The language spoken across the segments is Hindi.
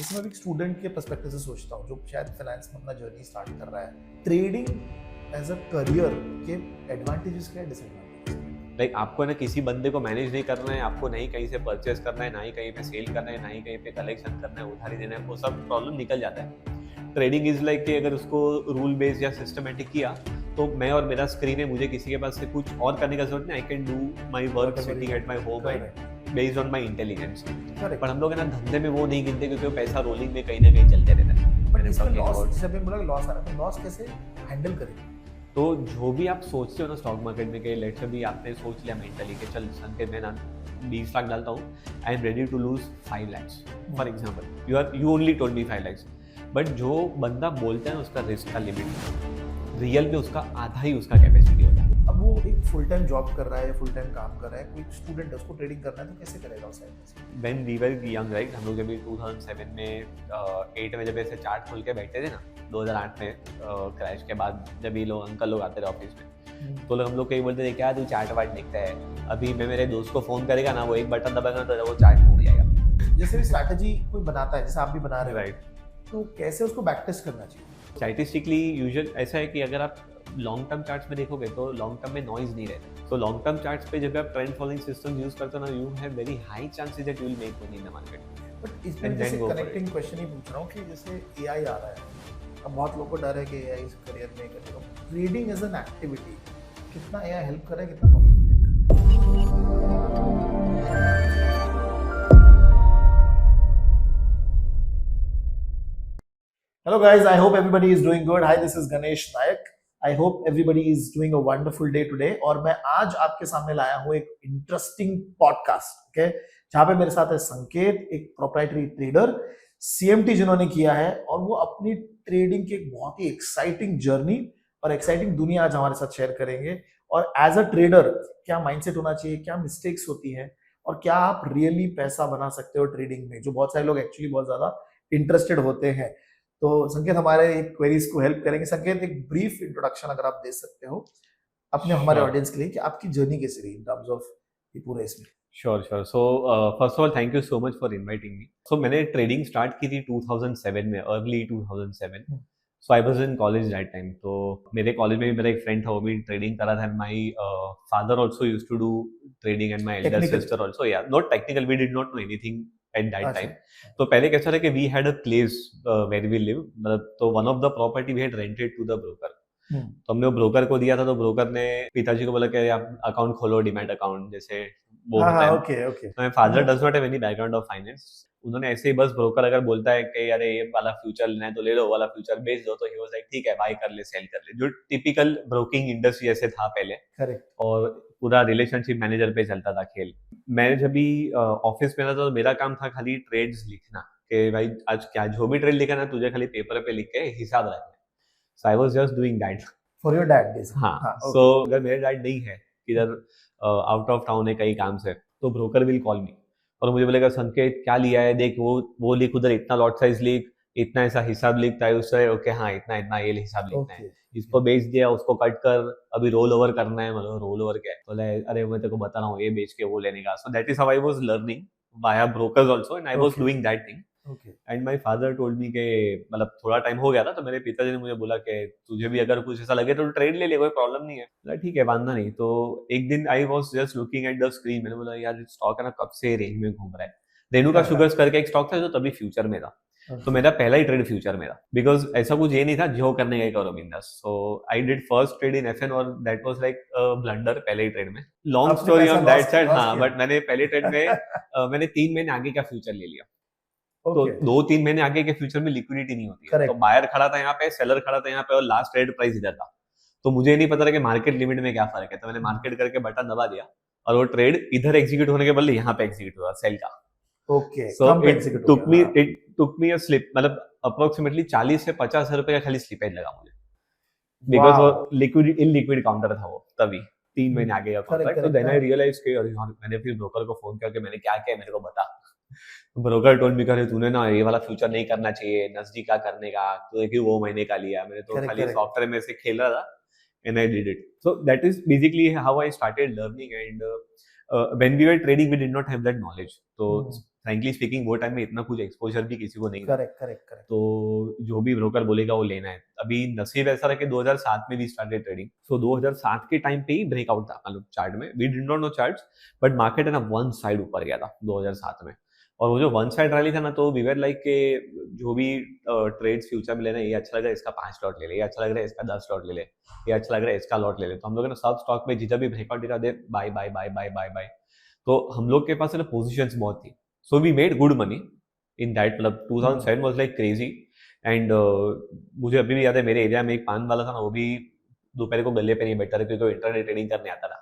जैसे मैं एक स्टूडेंट के पर्सपेक्टिव से सोचता हूँ जो शायद फाइनेंस में अपना जर्नी स्टार्ट कर रहा है, ट्रेडिंग एज अ करियर के एडवांटेजेस क्या है, डिसएडवांटेजेस? लाइक आपको ना किसी बंदे को मैनेज नहीं करना है, आपको नहीं कहीं से परचेस करना है, ना ही कहीं पे सेल करना है, ना ही कहीं पे कलेक्शन करना है, उधारी देना है, वो सब प्रॉब्लम निकल जाता है। ट्रेडिंग इज लाइक कि अगर उसको रूल बेस्ड या सिस्टमेटिक किया तो मैं और मेरा स्क्रीन है, मुझे किसी के पास से कुछ और करने का जरूरत नहीं। I can do my work sitting at my home based on my intelligence. पर हम लोग है ना धंधे में वो नहीं गिनते क्योंकि वो पैसा रोलिंग में कहीं ना कहीं चलते रहता है। बट इसमें लॉस, जब मैं बोला लॉस आ रहा है तो लॉस कैसे हैंडल करें? तो जो भी आप सोचते हो ना स्टॉक मार्केट में कि लेट्स से भी आपने सोच लिया मेंटली कि चल संकेत मैं ना 20 लाख डालता हूँ, I am ready to lose 5 lakhs for example, you only told me 5 lakhs. But जो बंदा बोलता है उसका रिस्क का लिमिट रियल में उसका आधा ही उसका कैपेसिटी होता है। अब वो एक फुल टाइम जॉब कर रहा है या फुल टाइम काम कर रहा है, कोई स्टूडेंट है उसको ट्रेडिंग करना है तो कैसे करेगा उस टाइम पे? When we were young right, हम लोग जब 2007 में 8 में जब ऐसे चार्ट खोल के बैठे थे ना 2008 में क्रैश के बाद, जब ये लोग अंकल लोग आते थे ऑफिस में तो लोग हम लोग कहीं बोलते थे क्या तू चार्ट वार्ट देखता है, अभी मैं मेरे दोस्त को फोन करेगा ना वो एक बटन दबाएगा तो वो चार्ट टूट जाएगा। जैसे भी स्ट्रैटेजी कोई बनाता है, जैसे आप भी बना रहे हो, राइट, तो कैसे उसको बैक टेस्ट करना चाहिए? स्टैटिस्टिकली यूजुअल ऐसा है कि अगर आप लॉन्ग टर्म चार्ट्स में देखोगे तो लॉन्ग टर्म में नॉइज नहीं रहता। तो लॉन्ग टर्म चार्ट्स पे जब आप ट्रेंड फॉलोइंग सिस्टम यूज करते हो ना, you have very high chances that you will make money in the market. But इसमें जैसे कनेक्टिंग क्वेश्चन ही पूछ रहा हूँ कि जैसे एआई आ रहा है, अब बहुत लोगों को डर है कि एआई इस करियर में करेगा। ट्रेडिंग एज एन एक्टिविटी कितना एआई हेल्प करे, कितना प्रॉब्लम क्रिएट करे? Hello guys, I hope everybody is doing good. Hi, this is Ganesh Nayak. I hope everybody is doing a wonderful day today. और मैं आज आपके सामने लाया हूँ एक इंटरेस्टिंग पॉडकास्ट, ओके, जहाँ पे मेरे साथ है संकेत, एक प्रोप्राइटरी ट्रेडर, सीएमटी जिन्होंने किया है, और वो अपनी ट्रेडिंग की एक बहुत ही एक्साइटिंग जर्नी और एक्साइटिंग दुनिया आज हमारे साथ शेयर करेंगे। और एज अ ट्रेडर क्या माइंडसेट होना चाहिए, क्या मिस्टेक्स होती है, और क्या आप रियली पैसा बना सकते हो ट्रेडिंग में, जो बहुत सारे लोग एक्चुअली बहुत ज्यादा इंटरेस्टेड होते हैं। तो संकेत हमारे क्वेरीज को हेल्प करेंगे। संकेत, एक ब्रीफ इंट्रोडक्शन अगर आप दे सकते हो अपने हमारे ऑडियंस के लिए कि आपकी जर्नी कैसी रही इन टर्म्स ऑफ ये पूरे इसमें। Sure sure. So first of all thank you so much for inviting me. So मैंने ट्रेडिंग स्टार्ट की थी 2007 में, early 2007। So I was in college that time. तो मेरे कॉलेज में भी मेरा एक फ्रेंड था, वो भी ट्रेडिंग कर रहा था। My father also used to do trading and my elder sister also. Yeah not technical, we did not know anything at that time. तो पहले कैसा था कि we had a place where we live, मतलब तो one of the property we had rented to the broker. तो हमने वो ब्रोकर को दिया था, तो ब्रोकर ने पिताजी को बोला कि आप अकाउंट खोलो, डिमैट अकाउंट जैसे वो होता है। Okay okay. My father does not have any background of finance. उन्होंने ऐसे ही बस ब्रोकर अगर बोलता है कि अरे ये वाला फ्यूचर लेना है तो ले लो, वाला फ्यूचर बेच दो, तो ही वाज लाइक ठीक है बाय कर ले, सेल कर ले, जो टिपिकल ब्रोकिंग इंडस्ट्री ऐसे था पहले। करेक्ट। और पूरा रिलेशनशिप मैनेजर पे चलता था खेल। मैं जब भी ऑफिस में था तो मेरा काम था खाली ट्रेड्स लिखना, कि भाई आज क्या जो भी ट्रेड लिखा ना तुझे खाली पेपर पे लिख के हिसाब रखना है। So I was just doing that for your dad basically. हाँ। सो अगर मेरे डैड नहीं है, इधर आउट ऑफ टाउन है कहीं काम से, तो ब्रोकर विल कॉल मी और मुझे बोलेगा संकेत क्या लिया है देख, वो लिख, उधर इतना लॉट साइज लिख, इतना ऐसा हिसाब लिखता है उससे, ओके हाँ इतना इतना ये हिसाब लिखना है, इसको बेच दिया, उसको कट कर, अभी रोल ओवर करना है। मतलब रोल ओवर क्या है, बोला अरे मैं तेरे को बता रहा हूँ ये बेच के वो लेने का। सो that is how I was learning via brokers also and I was doing that thing. And my father told me के मतलब थोड़ा टाइम हो गया था तो मेरे पिताजी ने मुझे बोला कि तुझे भी अगर कुछ ऐसा लगे तो ट्रेड ले ले, कोई प्रॉब्लम नहीं है। बोला ठीक है वांदा नहीं। तो एक दिन आई was just looking at the screen, मैंने बोला यार स्टॉक है ना कब से रेंज में घूम रहा है। रेणुका शुगर्स करके एक स्टॉक था जो तभी फ्यूचर में था। तो मेरा पहला ही ट्रेड फ्यूचर में था, बिकॉज ऐसा कुछ ये नहीं था जो करने का करो बिंदास। So I did first trade in FN और दैट वाज लाइक ब्लंडर पहले ही ट्रेड में। Long story on that side. हाँ, बट मैंने पहले ट्रेड में मैंने 3 महीने आगे का फ्यूचर ले लिया। तो 2-3 महीने आगे के फ्यूचर में लिक्विडिटी नहीं होती है। तो बायर खड़ा था यहाँ पे, सेलर खड़ा था यहाँ पे, और लास्ट ट्रेड प्राइस इधर था। तो मुझे नहीं पता था कि मार्केट लिमिट में क्या फर्क है। तो मैंने मार्केट करके बटन दबा दिया और वो ट्रेड इधर एग्जीक्यूट होने के बदले यहाँ पे एग्जीक्यूट हुआ, सेल का। Okay. So it took me a slip, मतलब अप्रोक्सीमेटली 40 से 50 हजार रुपए का खाली स्लिपेज लगा मुझे, बिकॉज वो लिक्विड इनलिक्विड काउंटर था वो तभी 3 महीने आगे का कॉन्ट्रैक्ट। तो देन आई रियलाइज कि मैंने फिर ब्रोकर को फोन करके मैंने क्या किया मेरे को बता। ब्रोकर टोल्ड मी करे तूने ना ये वाला फ्यूचर नहीं करना चाहिए, नजदीक का करने का, तो क्यों वो महीने का लिया। मैंने तो खाली सॉफ्टवेयर में से खेल रहा था and I did it. So that is basically how I started learning. And when we were trading we did not have that knowledge. तो फ्रैंकली स्पीकिंग वो टाइम में इतना कुछ एक्सपोजर भी किसी को नहीं था। Correct correct correct. तो जो भी ब्रोकर बोलेगा वो लेना है। अभी नसीब ऐसा रहा कि 2007 में वी स्टार्टेड ट्रेडिंग। सो 2007 के टाइम पे ही ब्रेकआउट था मतलब चार्ट में। We did not know charts, but market है ना वन साइड ऊपर गया था 2007 में। और वो जो वन साइड रैली था ना, तो वी वर लाइक के जो भी ट्रेड्स फ्यूचर में लेना है, ये अच्छा लग रहा है इसका 5 लॉट ले ले, ये अच्छा लग रहा है इसका 10 लॉट ले ले, ये अच्छा लग रहा है इसका लॉट ले ले। तो हम लोग ना सब स्टॉक में जितना भी ब्रेकआउट दिखा दे buy buy buy buy buy buy. तो हम लोग के पास ना पोजिशंस बहुत थी। So we made good money in that. मतलब 2007 वाज लाइक क्रेजी। एंड मुझे अभी भी याद है, मेरे एरिया में एक पान वाला था ना, वो भी दोपहर को गले पे नहीं बैठा था क्योंकि वो इंटरनेट ट्रेडिंग करने आता था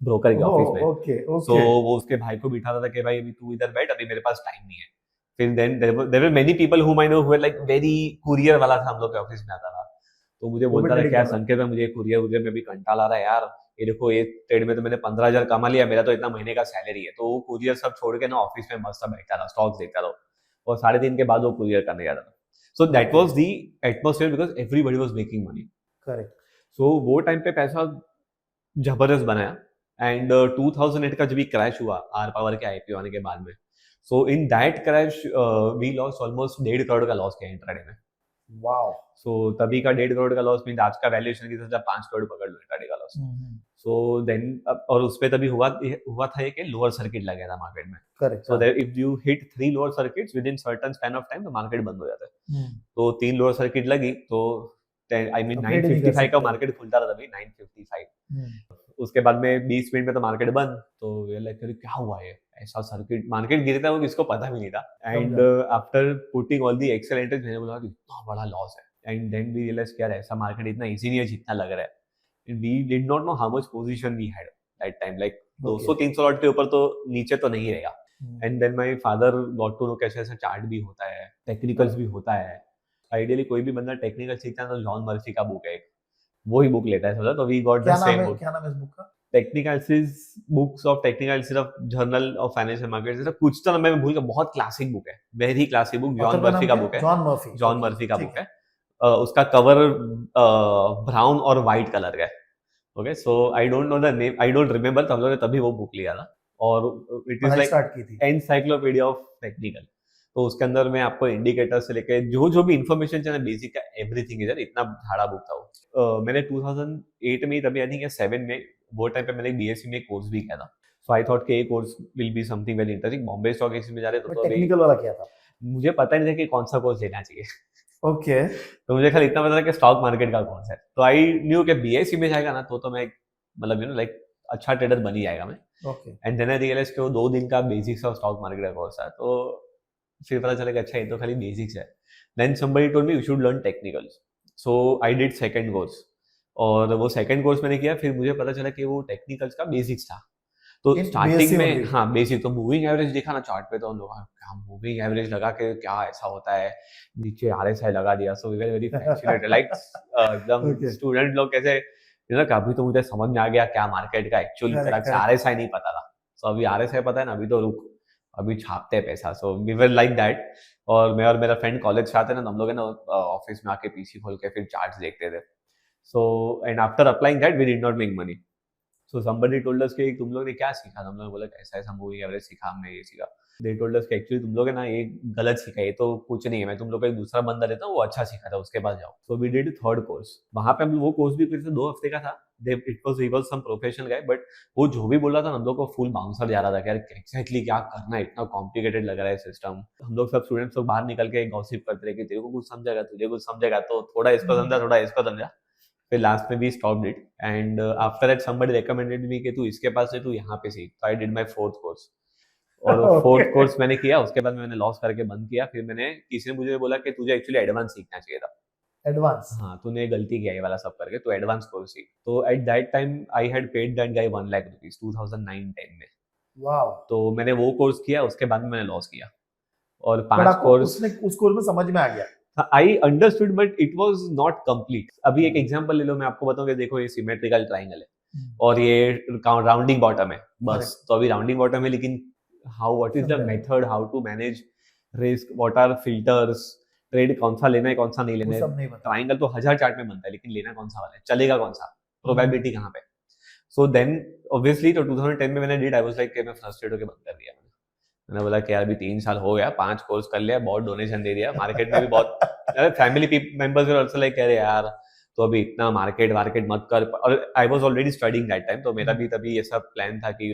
ब्रोकर के ऑफिस में। Okay so okay. वो उसके भाई को बिठाता था कि भाई अभी तू इधर बैठ, अभी मेरे पास टाइम नहीं है। फिर then there were many people whom I know who were like very courier वाला था हम लोग के ऑफिस में आता था। तो मुझे वो भी बोलता था ट्रेडिंग क्या कर रहा है। संकेत है, मुझे कुरियर में भी कंटाल आ रहा है यार। ये देखो ये ट्रेड में तो मैंने 15,000 कमा लिया, मेरा तो इतना महीने का सैलरी है। तो वो कुरियर सब छोड़ के ना ऑफिस में मस्त बैठा था, स्टॉक्स देखता था और 3.5 दिन के बाद वो कुरियर करने जाता था। So that was the atmosphere because everybody was making money. Correct. So वो टाइम पे पैसा जबरदस्त बनाया। एंड 2008 का जब भी क्रैश हुआ आर पावर के आईपीओ आने के बाद में, so in that crash we loss almost 1.5 crore का लॉस किया इंट्राडे में। वाओ। सो तभी का 1.5 करोड़ का लॉस मीन आज का वैल्यूएशन की तरह 5 करोड़ पकड़ लो इंट्राडे का लॉस। सो देन और उस पे तभी हुआ था कि लोअर सर्किट लग गया था मार्केट में। Correct. So that if you hit 3 lower circuits with in certain span of time तो मार्केट बंद हो जाता है। तो 3 लोअर सर्किट लगी तो आई मीन 955 का मार्केट खुलता था तभी 955। उसके बाद में 20 मिनट में तो मार्केट बंद। तो ये लाइक क्या हुआ है, ऐसा सर्किट मार्केट गिरता है वो किसको पता भी नहीं था। And after putting all the excel entries मैंने बोला कि इतना बड़ा लॉस है। एंड देन वी रियलाइज क्या है, ऐसा मार्केट इतना इजी नहीं है जितना लग रहा है। We did not know how much position we had that time, like 200-300 lot के ऊपर तो नीचे तो नहीं रहेगा। And then my father got to know कैसे ऐसा चार्ट भी होता है, टेक्निकल्स भी होता है। आइडियली कोई भी बंदा टेक्निकल सीखता है तो जॉन मर्फी का बुक है, वो ही बुक लेता है सोचा। तो we got the same book. क्या नाम है इस बुक का? Technical books of technical of journal of financial markets, कुछ तो मैं भूल गया, बहुत क्लासिक बुक है, very classic book. John Murphy का बुक है, जॉन मर्फी का बुक है। उसका कवर ब्राउन और व्हाइट कलर का है। Okay, so I don't know the name, I don't remember. तो हम लोगों ने तभी वो बुक लिया था और it is like encyclopedia of technical. तो उसके अंदर में आपको इंडिकेटर से लेके जो भी इंफॉर्मेशन चाहिए बेसिक का एवरीथिंग इधर, इतना बड़ा बुक था वो। मैंने 2008 में तभी आई थिंक या 7 में वो टाइम पे मैंने बीएससी में कोर्स भी किया था। सो आई थॉट के course will be something very interesting. Bombay stock exchange में जा रहे तो टेक्निकल वाला क्या था मुझे पता नहीं था कि कौन सा कोर्स लेना चाहिए। ओके। तो मुझे खाली इतना पता था कि स्टॉक मार्केट का कोर्स है। तो आई न्यू कि बीएससी में जाएगा ना तो मैं मतलब यू नो लाइक अच्छा ट्रेडर बन ही जाएगा मैं। Okay. And then I realise कि वो 2 दिन का बेसिक्स ऑफ स्टॉक मार्केट का कोर्स है। तो फिर पता चला कि अच्छा ये तो खाली बेसिक्स है। Then somebody told me you should learn technicals, so I did second course। और वो सेकंड कोर्स मैंने किया, फिर मुझे पता चला कि वो टेक्निकल्स का बेसिक्स था। तो स्टार्टिंग में हाँ बेसिक, तो मूविंग एवरेज देखा ना चार्ट पे तो हम लोग क्या मूविंग एवरेज लगा के क्या ऐसा होता है, नीचे आरएसआई लगा दिया। So we were very fascinated like एकदम स्टूडेंट लोग कैसे अभी तो मुझे समझ में आ गया क्या मार्केट का एक्चुअली आरएसआई नहीं पता था। सो अभी आरएसआई पता है ना, अभी तो रुक अभी छापते हैं पैसा। So we were like that. और मैं और मेरा फ्रेंड कॉलेज से आते ना, हम लोग है ना ऑफिस में आके पीसी खोल के फिर चार्ट्स देखते थे। So and after applying that we did not make money. So somebody told us कि तुम लोग ने क्या सीखा? हम लोग बोला ऐसा ऐसा मूविंग एवरेज सीखा हमने, ये सीखा। They told us कि एक्चुअली तुम लोग है ना ये गलत सीखा, ये तो कुछ नहीं है, मैं तुम लोग का एक दूसरा बंदा रहता वो अच्छा सीखा था, उसके पास जाओ। So we did third course. वहां पे हम वो कोर्स भी फिर से 2 हफ्ते का था। He was some professional guy, but वो जो भी बोला था हम लोग को फुल बाउंसर जा रहा था कि यार एक्जैक्टली क्या करना है, इतना कॉम्प्लिकेटेड लग रहा है सिस्टम। हम लोग सब स्टूडेंट्स लोग बाहर निकल के गॉसिप करते रहे कि तेरे को कुछ समझेगा, तुझे कुछ समझेगा, तो थोड़ा इसको समझा थोड़ा इसको समझा। फिर लास्ट में भी stopped it and after that somebody recommended me कि तू इसके पास है, तू यहाँ पे सीख। तो I did my fourth course और फोर्थ कोर्स मैंने किया। उसके बाद मैंने लॉस करके बंद किया। फिर मैंने किसी ने मुझे बोला कि तुझे एक्चुअली एडवांस सीखना चाहिए था। एडवांस? हाँ, तूने गलती किया ये वाला सब करके, तो एडवांस कोर्स सीख। तो eight that time I had paid that guy 1 lakh rupees 2009-10 में। वाओ। तो मैंने वो कोर्स किया, उसके बाद मैंने लॉस किया। और 5 कोर्स उस कोर्स में समझ में आ गया। I understood but it was not complete। अभी एक एग्जांपल ले लो, मैं आपको बताऊं कि देखो ये सिमेट्रिकल ट्रायंगल है और ये राउंडिंग बॉटम है बस। तो अभी राउंडिंग बॉटम है, लेकिन what is the method, how to manage risk, what are filters, trade कौन सा लेना है कौन सा नहीं लेना है। ट्रायंगल तो 1000 चार्ट में बनता है, लेकिन लेना कौन सा वाला है, चलेगा कौन सा, प्रोबेबिलिटी कहाँ पे। सो देन ऑब्वियसली तो 2010 में मैंने डिड, आई वाज लाइक मैं फ्रस्ट्रेट होकर बंद कर दिया। मैंने बोला कि यार अभी 3 साल हो गया, 5 कोर्स कर लिया, बहुत डोनेशन दे दिया, मार्केट में भी बहुत family members were also like कह रहे यार तो अभी इतना मार्केट वार्केट मत कर। और I was already studying that time, तो मेरा भी तभी ऐसा प्लान था कि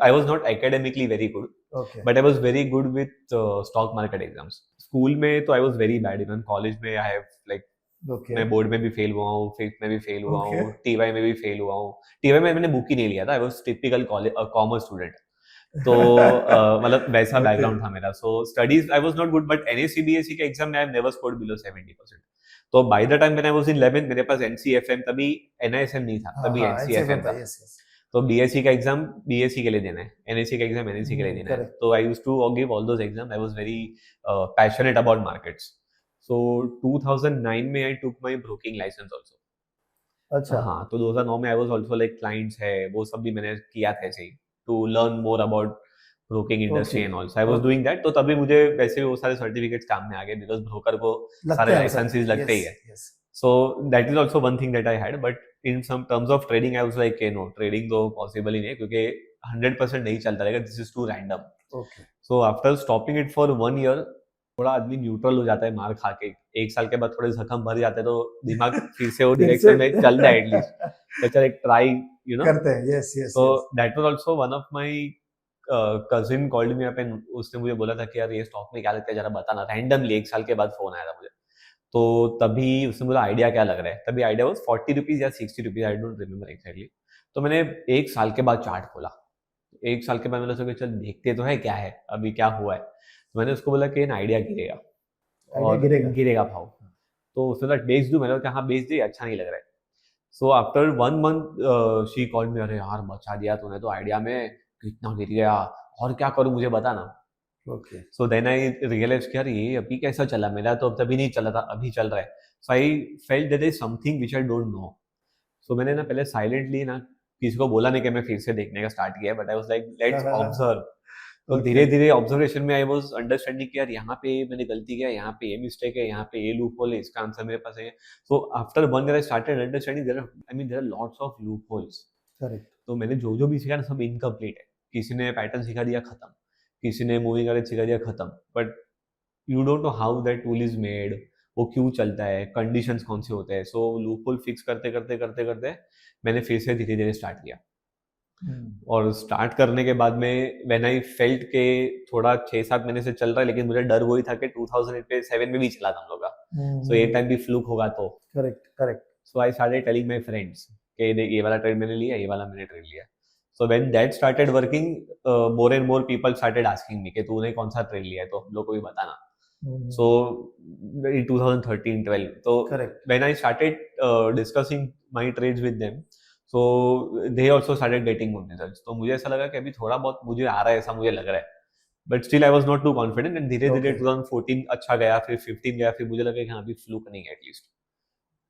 आई was not academically very good, okay but I was very good with stock market exams. School में तो आई was very bad, even college में आई हैव लाइक ओके मैं बोर्ड में भी फेल हुआ हूँ, फिफ्थ में भी फेल हुआ Okay. हूँ, टीवाई में भी फेल हुआ हूँ। टीवाई में मैंने बुक ही नहीं लिया था, I was typical commerce student. तो मतलब वैसा Okay. बैकग्राउंड था मेरा। So studies I was not good, but एनएसीबीएसई के एग्जाम में I have never scored below 70%। तो by the time when I was in 11 मेरे पास एनसीएफएम, तभी एनआईएसएम नहीं था, तभी हाँ एनसीएफएम था। yes yes तो बीएससी का एग्जाम बीएससी के लिए देना है, एनएससी का एग्जाम एनएससी के लिए देना है। correct. तो I used to give all those exam, I was very passionate about markets. So 2009 में I took my broking license also. अच्छा हाँ, तो 2009 में I was also like clients है वो सब भी मैंने किया था ऐसे ही, to learn more about broking industry Okay. And also I was Okay. Doing that. तो तभी मुझे वैसे भी वो सारे सर्टिफिकेट्स काम में आ गए, बिकॉज ब्रोकर को सारे लाइसेंसेस लगते ही है। yes So that is also one thing that I had, but in some terms of trading, I was like, no, trading तो possible ही नहीं है क्योंकि 100% नहीं चलता रहेगा, this is too random. okay So after stopping it for 1 year, थोड़ा आदमी न्यूट्रल हो जाता है मार खा के, 1 साल के बाद थोड़े जख्म भर जाते हैं तो दिमाग फिर से वो डायरेक्शन में चल रहा है एटलीस्ट, तो चल एक ट्राई करते हैं yes yes So yes. that was also one of my cousin called me up and उसने मुझे बोला था कि यार ये स्टॉक में क्या लगता है जरा बताना, रैंडमली 1 साल के बाद फोन आया था मुझे। तो तभी उसने बोला आइडिया क्या लग रहा है, तभी आइडिया वाज 40 रुपीज या 60 rupees, I don't remember exactly. तो मैंने 1 साल के बाद चार्ट खोला, 1 साल के बाद मैंने सोचा चल देखते तो है क्या है अभी क्या हुआ है। तो मैंने उसको बोला कि ना आइडिया गिरेगा और गिरेगा भाव। तो उसने बोला बेच दूं, मैंने कहा हाँ बेच दे, अच्छा नहीं लग रहा है। So after 1 month she called me, अरे यार बचा दिया तूने तो आइडिया में, कितना गिर गया और क्या करूं मुझे बताना। okay so then I realise कि यार ये अभी कैसा चला, मेरा तो अब तभी नहीं चला था, अभी चल रहा है। So I felt there is something which I don't know. So मैंने ना पहले साइलेंटली ना किसी को बोला नहीं कि मैं फिर से देखने का स्टार्ट किया, but I was like let's observe. तो Okay. धीरे धीरे ऑब्जर्वेशन में आई वाज अंडरस्टैंडिंग कि यार यहाँ पे मैंने गलती किया, यहाँ पे ये मिस्टेक है, यहाँ पे ये लूप होल है, इसका आंसर मेरे पास है। So after 1 year I started understanding there are lots of loopholes. correct तो मैंने जो जो भी सीखा ना सब इनकम्प्लीट है, किसी ने पैटर्न सिखा दिया खत्म, किसी ने मूविंग एवरेज सिखा दिया खत्म, but you don't know how that tool is made, वो क्यों चलता है, कंडीशंस कौन से होते हैं। सो लूप होल फिक्स करते करते करते करते मैंने फिर से धीरे धीरे स्टार्ट किया। और स्टार्ट करने के बाद में व्हेन आई फेल्ट के थोड़ा 6-7 महीने से चल रहा है, लेकिन मुझे डर वही था कि 2007 में भी चला था हम लोग का, सो ये टाइम भी फ्लूक होगा। तो correct so I started telling my friends कि ये वाला ट्रेड मैंने लिया, ये वाला मैंने ट्रेड लिया। So when that started working, more and more people started asking me कि तूने कौन सा ट्रेड लिया है, तो हम लोग को भी बताना। So in 2013-12, so Correct. when I started discussing my trades with them, so they also started getting good results. तो मुझे ऐसा लगा कि अभी थोड़ा बहुत मुझे आ रहा है, ऐसा मुझे लग रहा है, but still I was not too confident and धीरे धीरे Okay. 2014 अच्छा गया, फिर 15 गया, फिर मुझे लगा कि हाँ अभी फ्लूक नहीं है एटलीस्ट।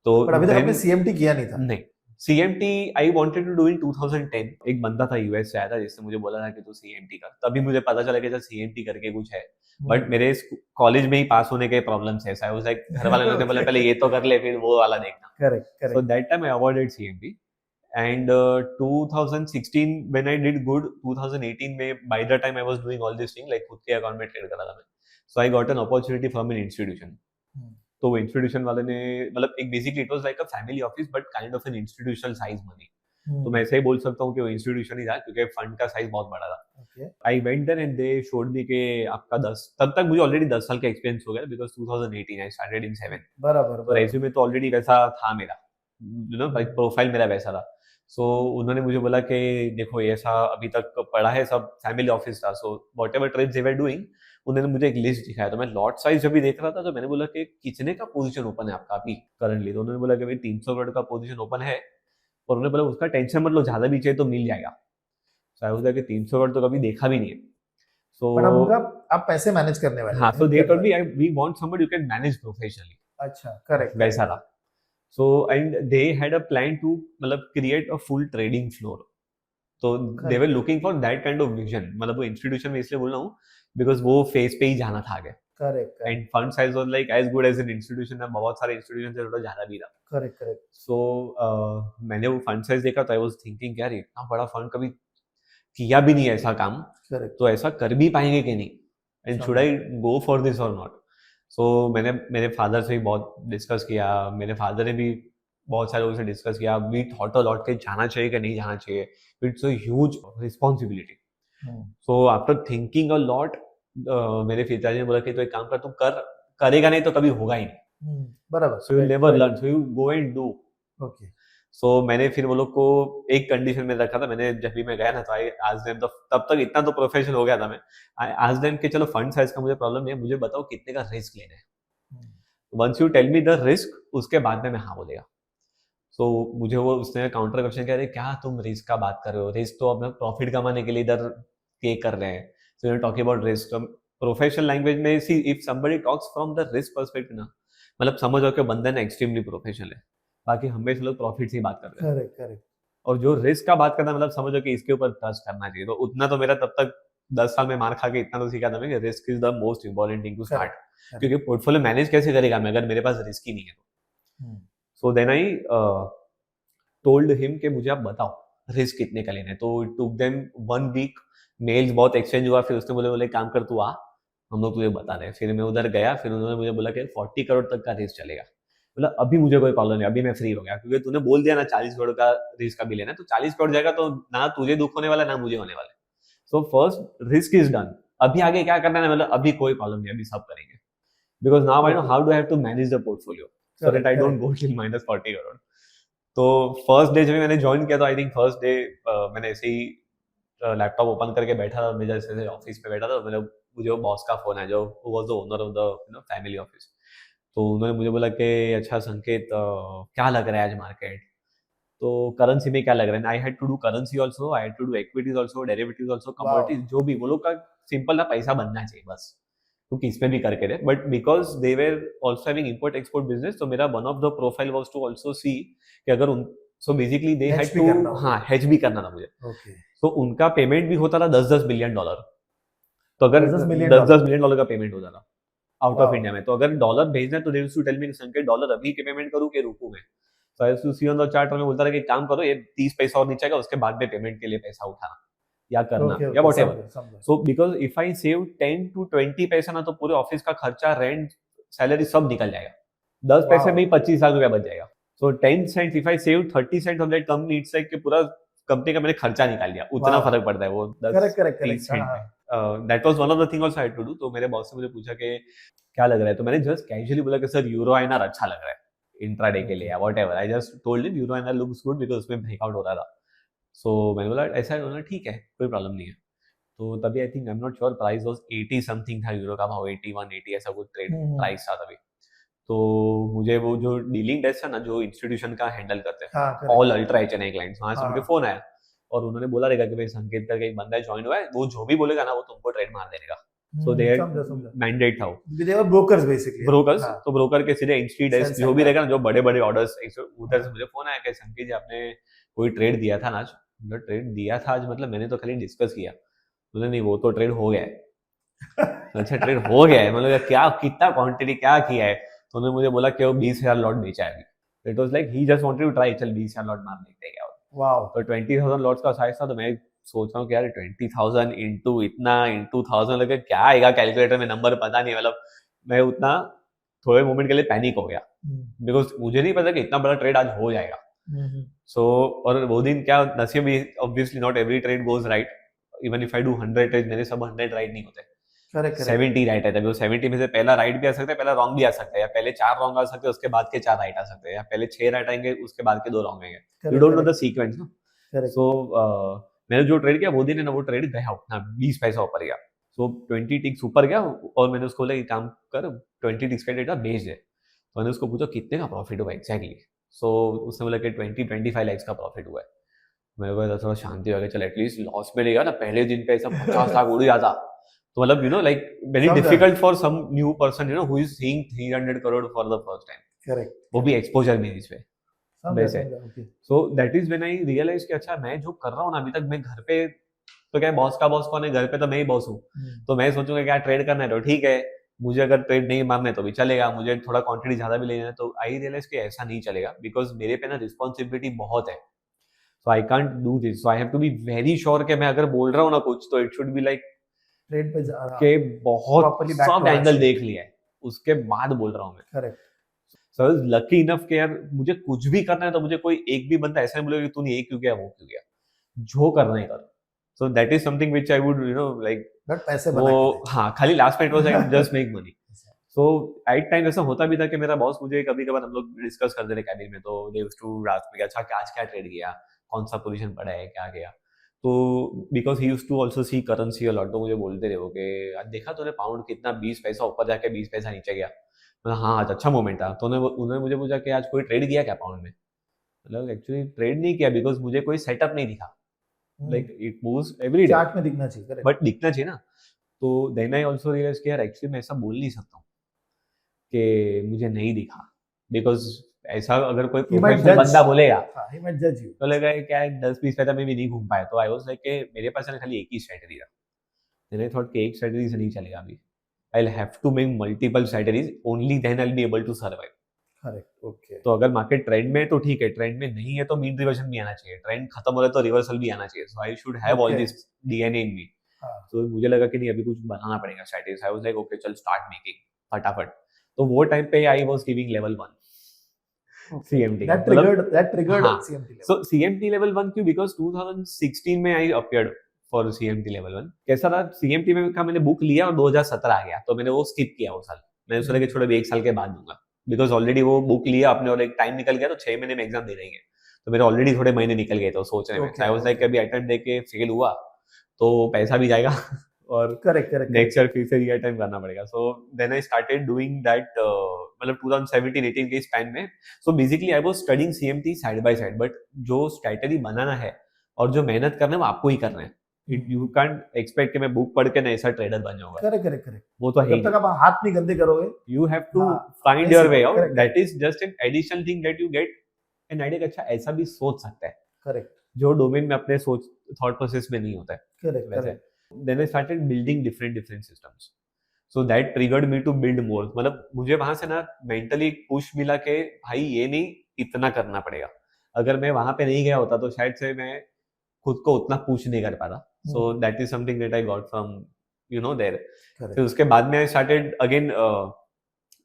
तो पर अभी तक then- आपने सीएमटी किया नहीं था। नहीं, CMT I wanted to do in 2010। एक बंदा था यूएस से आया था जिससे मुझे बोला था कि तू CMT कर, तभी मुझे पता चला कि CMT करके कुछ है, बट मेरे कॉलेज में ही पास होने के प्रॉब्लम्स है। आई वाज लाइक घर वाले ने बोला पहले ये तो कर ले फिर वो वाला देखना। Correct so that time I avoided CMT and 2016 when I did good, 2018 में by the time I was doing all this thing like खुद के अकाउंट में ट्रेड कर रहा था मैं, so I got an opportunity from an institution. तो वो इंस्टीट्यूशन वाले ने मतलब एक basically it was like a family office but kind of an institutional size money. तो मैं ऐसे ही बोल सकता हूँ कि वो इंस्टीट्यूशन ही था क्योंकि फंड का साइज बहुत बड़ा था। I went there and they showed me कि आपका 10, तब तक मुझे ऑलरेडी 10 साल का एक्सपीरियंस हो गया बिकॉज 2018 आई स्टार्टेड इन 7। बराबर तो रेज्यूमे तो ऑलरेडी वैसा था मेरा, यू नो लाइक प्रोफाइल मेरा वैसा था। सो उन्होंने मुझे बोला कि देखो ये ऐसा अभी तक पढ़ा है, सब फैमिली ऑफिस था, so whatever trades they were doing, उन्होंने मुझे एक लिस्ट दिखाया। तो मैं लॉट साइज जब भी देख रहा था तो मैंने बोला कि कितने का पोजीशन ओपन है आपका अभी करंटली, तो उन्होंने बोला कि भाई 300 करोड़ का पोजीशन ओपन है, और उन्होंने बोला उसका टेंशन मत लो, ज्यादा भी चाहिए तो मिल जाएगा। सो आई वाज लाइक 300 करोड़ तो कभी देखा भी नहीं है। सो बट उनका आप पैसे मैनेज करने वाले हाँ, so they told me we want somebody who can manage professionally. अच्छा करेक्ट वैसा था। So and they had a plan to मतलब create a full trading floor, तो they were looking for that kind of vision. मतलब वो इंस्टीट्यूशन में इसलिए बोल रहा हूँ बिकॉज वो फेस पे ही जाना था आगे। Correct and fund size was like as good as an institution, बहुत सारे इंस्टीट्यूशन से थोड़ा ज्यादा भी था। करेक्ट सो मैंने वो फंड साइज देखा तो आई वाज थिंकिंग यार इतना बड़ा फंड कभी किया भी नहीं ऐसा काम, करेक्ट, तो ऐसा कर भी पाएंगे कि नहीं, एंड शुड समझा। आई गो फॉर दिस और नॉट. सो मैंने मेरे फादर से भी बहुत डिस्कस किया, मेरे फादर ने भी बहुत सारे लोगों से डिस्कस किया. वी थॉट अ लॉट कि जाना चाहिए कि नहीं जाना चाहिए. It's a huge responsibility. So after thinking a lot, मेरे पिताजी ने बोला कि तो एक काम कर, तू करेगा नहीं तो कभी होगा ही नहीं. बराबर, so you right, never right, learn, so you go and do. Okay, so मैंने फिर वो लोग को एक कंडीशन में रखा था. मैंने जब भी मैं गया ना, तो आई आज देम, तब तक इतना तो प्रोफेशनल हो गया था मैं. आई आज देम कि चलो फंड साइज का मुझे प्रॉब्लम नहीं है, मुझे बताओ कितने का रिस्क लेना है. Once you tell me the risk, उसके बाद में मैं हाँ बोलेगा. सो मुझे वो उसने काउंटर क्वेश्चन किया, क्या तुम रिस्क का बात कर रहे हो, रिस्क तो अपना प्रॉफिट कमाने के लिए इधर पे कर रहे हैं. So you talking about risk. Professional language में see if somebody talks from the risk perspective ना, मतलब समझो कि बंदा ना एक्सट्रीमली प्रोफेशनल है, बाकी हमेशा लोग प्रॉफिट से ही बात कर रहे हैं. करेक्ट, करेक्ट, और जो रिस्क का बात करना, मतलब समझो कि इसके ऊपर ट्रस्ट करना चाहिए. तो उतना तो मेरा तब तक 10 साल में मार खा के इतना तो सीखा था मैं कि risk is the most important thing to start. क्योंकि पोर्टफोलियो मैनेज कैसे करेगा मैं अगर मेरे पास रिस्क ही नहीं है तो. So then I told him कि मुझे आप बताओ रिस्क कितने का लेना है. तो it took them 1 week. Mails बहुत एक्सचेंज हुआ. फिर उसने बोले काम कर, तू आ, हम लोग तुझे बता रहे हैं. फिर मैं उधर गया. फिर उन्होंने मुझे बोला कि 40 करोड़ तक का रिस्क चलेगा. बोला अभी मुझे कोई प्रॉब्लम नहीं, अभी मैं फ्री हो गया, क्योंकि तूने बोल दिया ना 40 करोड़ का रिस्क अभी लेना है, तो 40 करोड़ जाएगा तो ना तुझे दुख होने वाला ना मुझे होने वाला. So first risk is done. अभी आगे क्या करना है, मतलब अभी कोई प्रॉब्लम नहीं, अभी सब करेंगे. Because now I know how do have to manage the portfolio so that I don't go till minus 40 crore. तो फर्स्ट डे जब मैंने ज्वाइन किया, तो आई थिंक फर्स्ट डे मैंने ऐसे ही लैपटॉप ओपन करके बैठा था. मैं जैसे ऑफिस पे बैठा था, मतलब मुझे वो बॉस का फोन है जो was the owner of the family office. तो उन्होंने मुझे बोला कि अच्छा संकेत, क्या लग रहा है आज मार्केट, तो करेंसी में क्या लग रहा है. I had to do currency also, I had to do equities also, derivatives also, commodities, जो भी वो लोग का सिंपल था, पैसा बनना चाहिए बस, तो किस में भी करके दे. But because they were also having import export business, तो मेरा one of the profile was to also see कि अगर उन, so basically they had to, हाँ हेज भी करना था मुझे. तो उनका पेमेंट भी होता था $10 बिलियन. तो अगर $10 मिलियन का पेमेंट होता था आउट ऑफ इंडिया में, तो अगर डॉलर भेजना है तो they used to tell me संकेत डॉलर अभी के पेमेंट करूं कि रुकूं मैं. तो I used to see on the chart, और मैं बोलता था कि काम करो, ये 30 पैसा और नीचे आएगा, उसके बाद में पेमेंट के लिए पैसा उठाना या करना या whatever. So because if I save 10 to 20 पैसा ना, तो पूरे ऑफिस का खर्चा, रेंट, सैलरी सब निकल जाएगा. 10 पैसे में ही 25 लाख रुपया बच जाएगा. So 10 cent, if I save 30 cent of that company, it's like कि पूरा कंपनी का मैंने खर्चा निकाल लिया. उतना फर्क पड़ता है वो 10-30 सेंट में. That was one of the thing also I had to do. तो मेरे बॉस ने मुझे पूछा कि क्या लग रहा है, तो मैंने जस्ट कैजुअली बोला कि सर यूरो आईएनआर अच्छा लग रहा है इंट्राडे के लिए या whatever. I just told him euro INR looks good because उसमें ब्रेकआउट हो रहा था. सो मैंने बोला ऐसा है, बोला ठीक है कोई प्रॉब्लम नहीं है. तो तभी I think I am not sure price was 80 something था यूरो का भाव, 81-80 ऐसा कुछ ट्रेड प्राइस था तभी. तो मुझे वो जो डीलिंग डेस्क है ना, जो इंस्टीट्यूशन का हैंडल करते हैं ऑल अल्ट्रा एचएनआई क्लाइंट्स, वहां से मुझे फोन आया और उन्होंने बोला रहेगा कि भाई संकेत करके एक बंदा ज्वाइन हुआ है, वो जो भी बोलेगा ना वो तुमको ट्रेड मार देगा. सो दे मैंडेट था वो. दे वर ब्रोकर्स बेसिकली. ब्रोकर्स, तो ब्रोकर के सीधे इंस्टी डेस्क जो भी रहेगा ना, जो बड़े बड़े ऑर्डर्स, उधर से मुझे फोन आया कि संकेत जी आपने कोई ट्रेड दिया था ना आज. मतलब ट्रेड दिया था आज, मतलब मैंने तो खाली डिस्कस किया. बोले नहीं वो तो ट्रेड हो गया है. अच्छा ट्रेड हो गया है, मतलब क्या कितना क्वांटिटी क्या किया है. तो उन्होंने मुझे बोला कि वो 20,000 लॉट बेचा है. It was like he just wanted to try, चल 20,000 लॉट मार देखते हैं क्या होता है. वाओ. तो 20,000 लॉट्स का साइज था. तो मैं सोच रहा हूँ कि यार 20,000 इंटू इतना इंटू 1000 लगे क्या आएगा, कैलकुलेटर में नंबर पता नहीं. मतलब मैं उतना थोड़े मोमेंट के लिए पैनिक हो गया बिकॉज मुझे नहीं पता कि इतना बड़ा ट्रेड आज हो जाएगा. सो और वो दिन क्या नसीब भी, obviously not every trade goes right. Even if I do 100 trade, मेरे सब 100 राइट नहीं होते. 70 राइट है, तभी 70 में से पहला राइट भी आ सकता है, पहला रॉन्ग भी आ सकता है, या पहले 4 रॉन्ग आ सकते हैं उसके बाद के 4 राइट आ सकते हैं, या पहले 6 राइट आएंगे उसके बाद के 2 रॉन्ग आएंगे. You don't know the sequence ना. सो मैंने जो ट्रेड किया वो दिन है ना, वो ट्रेड गया उतना 20 पैसा ऊपर गया. सो 20 टिक्स ऊपर गया और मैंने उसको बोला कि काम कर 20 टिक्स का डेटा भेज दे. तो मैंने उसको पूछा कितने का प्रॉफिट हुआ एग्जैक्टली. सो उसने बोला कि 20-25 लाख का प्रॉफिट हुआ है. मेरे को थोड़ा शांति हो गया, चल एटलीस्ट लॉस में लेगा ना, पहले दिन पे ऐसा 50 लाख उड़ जाता. तो मतलब you know like very difficult for some new person you know who is seeing 300 crore for the first time. Correct. वो भी एक्सपोजर बेसिस पे. So that is when I realise कि अच्छा मैं जो कर रहा हूँ ना अभी तक, मैं घर पे तो क्या बॉस का बॉस कौन है, घर पे तो मैं ही बॉस हूँ. तो मैं सोचूंगा क्या ट्रेड करना है तो ठीक है, मुझे अगर ट्रेड नहीं मारना है तो भी चलेगा, मुझे थोड़ा क्वांटिटी ज्यादा भी लेना है. तो आई रियलाइज कि ऐसा नहीं चलेगा बिकॉज मेरे पे ना रिस्पॉन्सिबिलिटी बहुत है. So I can't do this, so I have to be very sure कि मैं अगर बोल रहा हूँ ना कुछ तो it should be like trade पे जा रहा के बहुत properly back सब to our एंगल shit. देख लिया है उसके बाद बोल रहा हूँ मैं। Correct so I was lucky enough कि यार मुझे कुछ भी करना है तो मुझे कोई एक भी बंदा ऐसा नहीं बोलेगा कि तूने ये क्यों किया वो क्यों किया, जो करना है कर। So that is something which I would like but पैसे वो बना के हाँ खाली last minute was like just make money. So at time ऐसा होता भी था कि मेरा बॉस मुझे कभी कभार हम लोग डिस्कस करते थे कैबिन में, तो they used to ask me अच्छा आज क्या ट्रेड किया, कौन सा पोजीशन पड़ा है, क्या गया। तो because he used to also see currency a lot, तो मुझे बोलते रहे वो कि आज देखा तूने पाउंड कितना 20 पैसा ऊपर जाके 20 पैसा नीचे गया। मतलब हाँ आज अच्छा मोमेंट था। तो उन्होंने मुझे पूछा कि आज कोई ट्रेड किया क्या पाउंड में। मतलब एक्चुअली ट्रेड नहीं किया बिकॉज मुझे कोई सेटअप नहीं दिखा, like it moves every day chart में दिखना चाहिए करेक्ट बट दिखना चाहिए ना। तो देन आई ऑल्सो रियलाइज कि यार एक्चुअली मैं ऐसा बोल नहीं सकता हूँ कि मुझे नहीं दिखा, बिकॉज ऐसा अगर कोई He might प्रोफेशनल judge. बंदा बोलेगा हाँ he might judge you. तो लगा क्या है 10-20 पैसा में भी नहीं घूम पाए। तो आई वाज लाइक कि मेरे पास है ना खाली एक ही स्ट्रेटजी था। मैंने थॉट कि एक स्ट्रेटजी से नहीं चलेगा अभी, I will have to make multiple strategies, only then I will be able to survive. Correct okay तो अगर मार्केट ट्रेंड में है तो ठीक है, ट्रेंड में नहीं है तो मीन रिवर्जन भी आना चाहिए, ट्रेंड खत्म हो रहा है तो रिवर्सल भी आना चाहिए। So I should have all Okay. This DNA in me. हाँ तो मुझे लगा कि नहीं अभी कुछ बनाना पड़ेगा strategy. I was like okay चल स्टार्ट मेकिंग फटाफट। तो वो टाइम पे I was giving level 1 CMT that triggered हाँ CMT level. सो सीएमटी लेवल 1 क्यों, बिकॉज 2016 में आई अपीयर्ड फॉर सीएमटी लेवल 1। कैसा था सीएमटी में का मैंने बुक लिया और 2017 आ गया तो मैंने वो स्किप किया वो साल। मैंने सोचा कि छोड़ो अभी 1 साल के बाद दूंगा, बिकॉज ऑलरेडी वो बुक लिया आपने और एक टाइम निकल गया तो 6 महीने में एग्जाम दे देंगे। तो मेरे ऑलरेडी थोड़े महीने निकल गए थे सोचने में। Okay, I was like okay. अभी अटेम्प्ट दे के फेल हुआ तो पैसा भी जाएगा और correct correct नेक्स्ट ईयर फिर से रीअटेम्प्ट टाइम करना पड़ेगा। So then I started doing that मतलब 2017-18 के स्पैन में। So basically I was studying CMT side by side, but जो स्ट्रेटजी बनाना है और जो मेहनत करना है वो आपको ही करना है। यू कांट एक्सपेक्ट कि मैं बुक पढ़ के ना ऐसा ट्रेडर बन जाऊंगा, correct वो तो है जब तक आप हाथ नहीं गंदे करोगे यू हैव टू हाँ, फाइंड ऐसे योर वे करो, out. correct, that is just an additional thing that you get an idea. अच्छा ऐसा भी सोच सकता है करेक्ट जो डोमेन में अपने सोच थॉट प्रोसेस में नहीं होता है करेक्ट वैसे। Correct Then I started building different systems. So that triggered me to build more. मतलब मुझे वहां से ना मेंटली पुश मिला कि भाई ये नहीं इतना करना पड़ेगा। अगर मैं वहां पे नहीं गया होता तो शायद से मैं खुद को उतना पुश नहीं कर पाता। So that is something that I got from there. फिर उसके बाद में I started again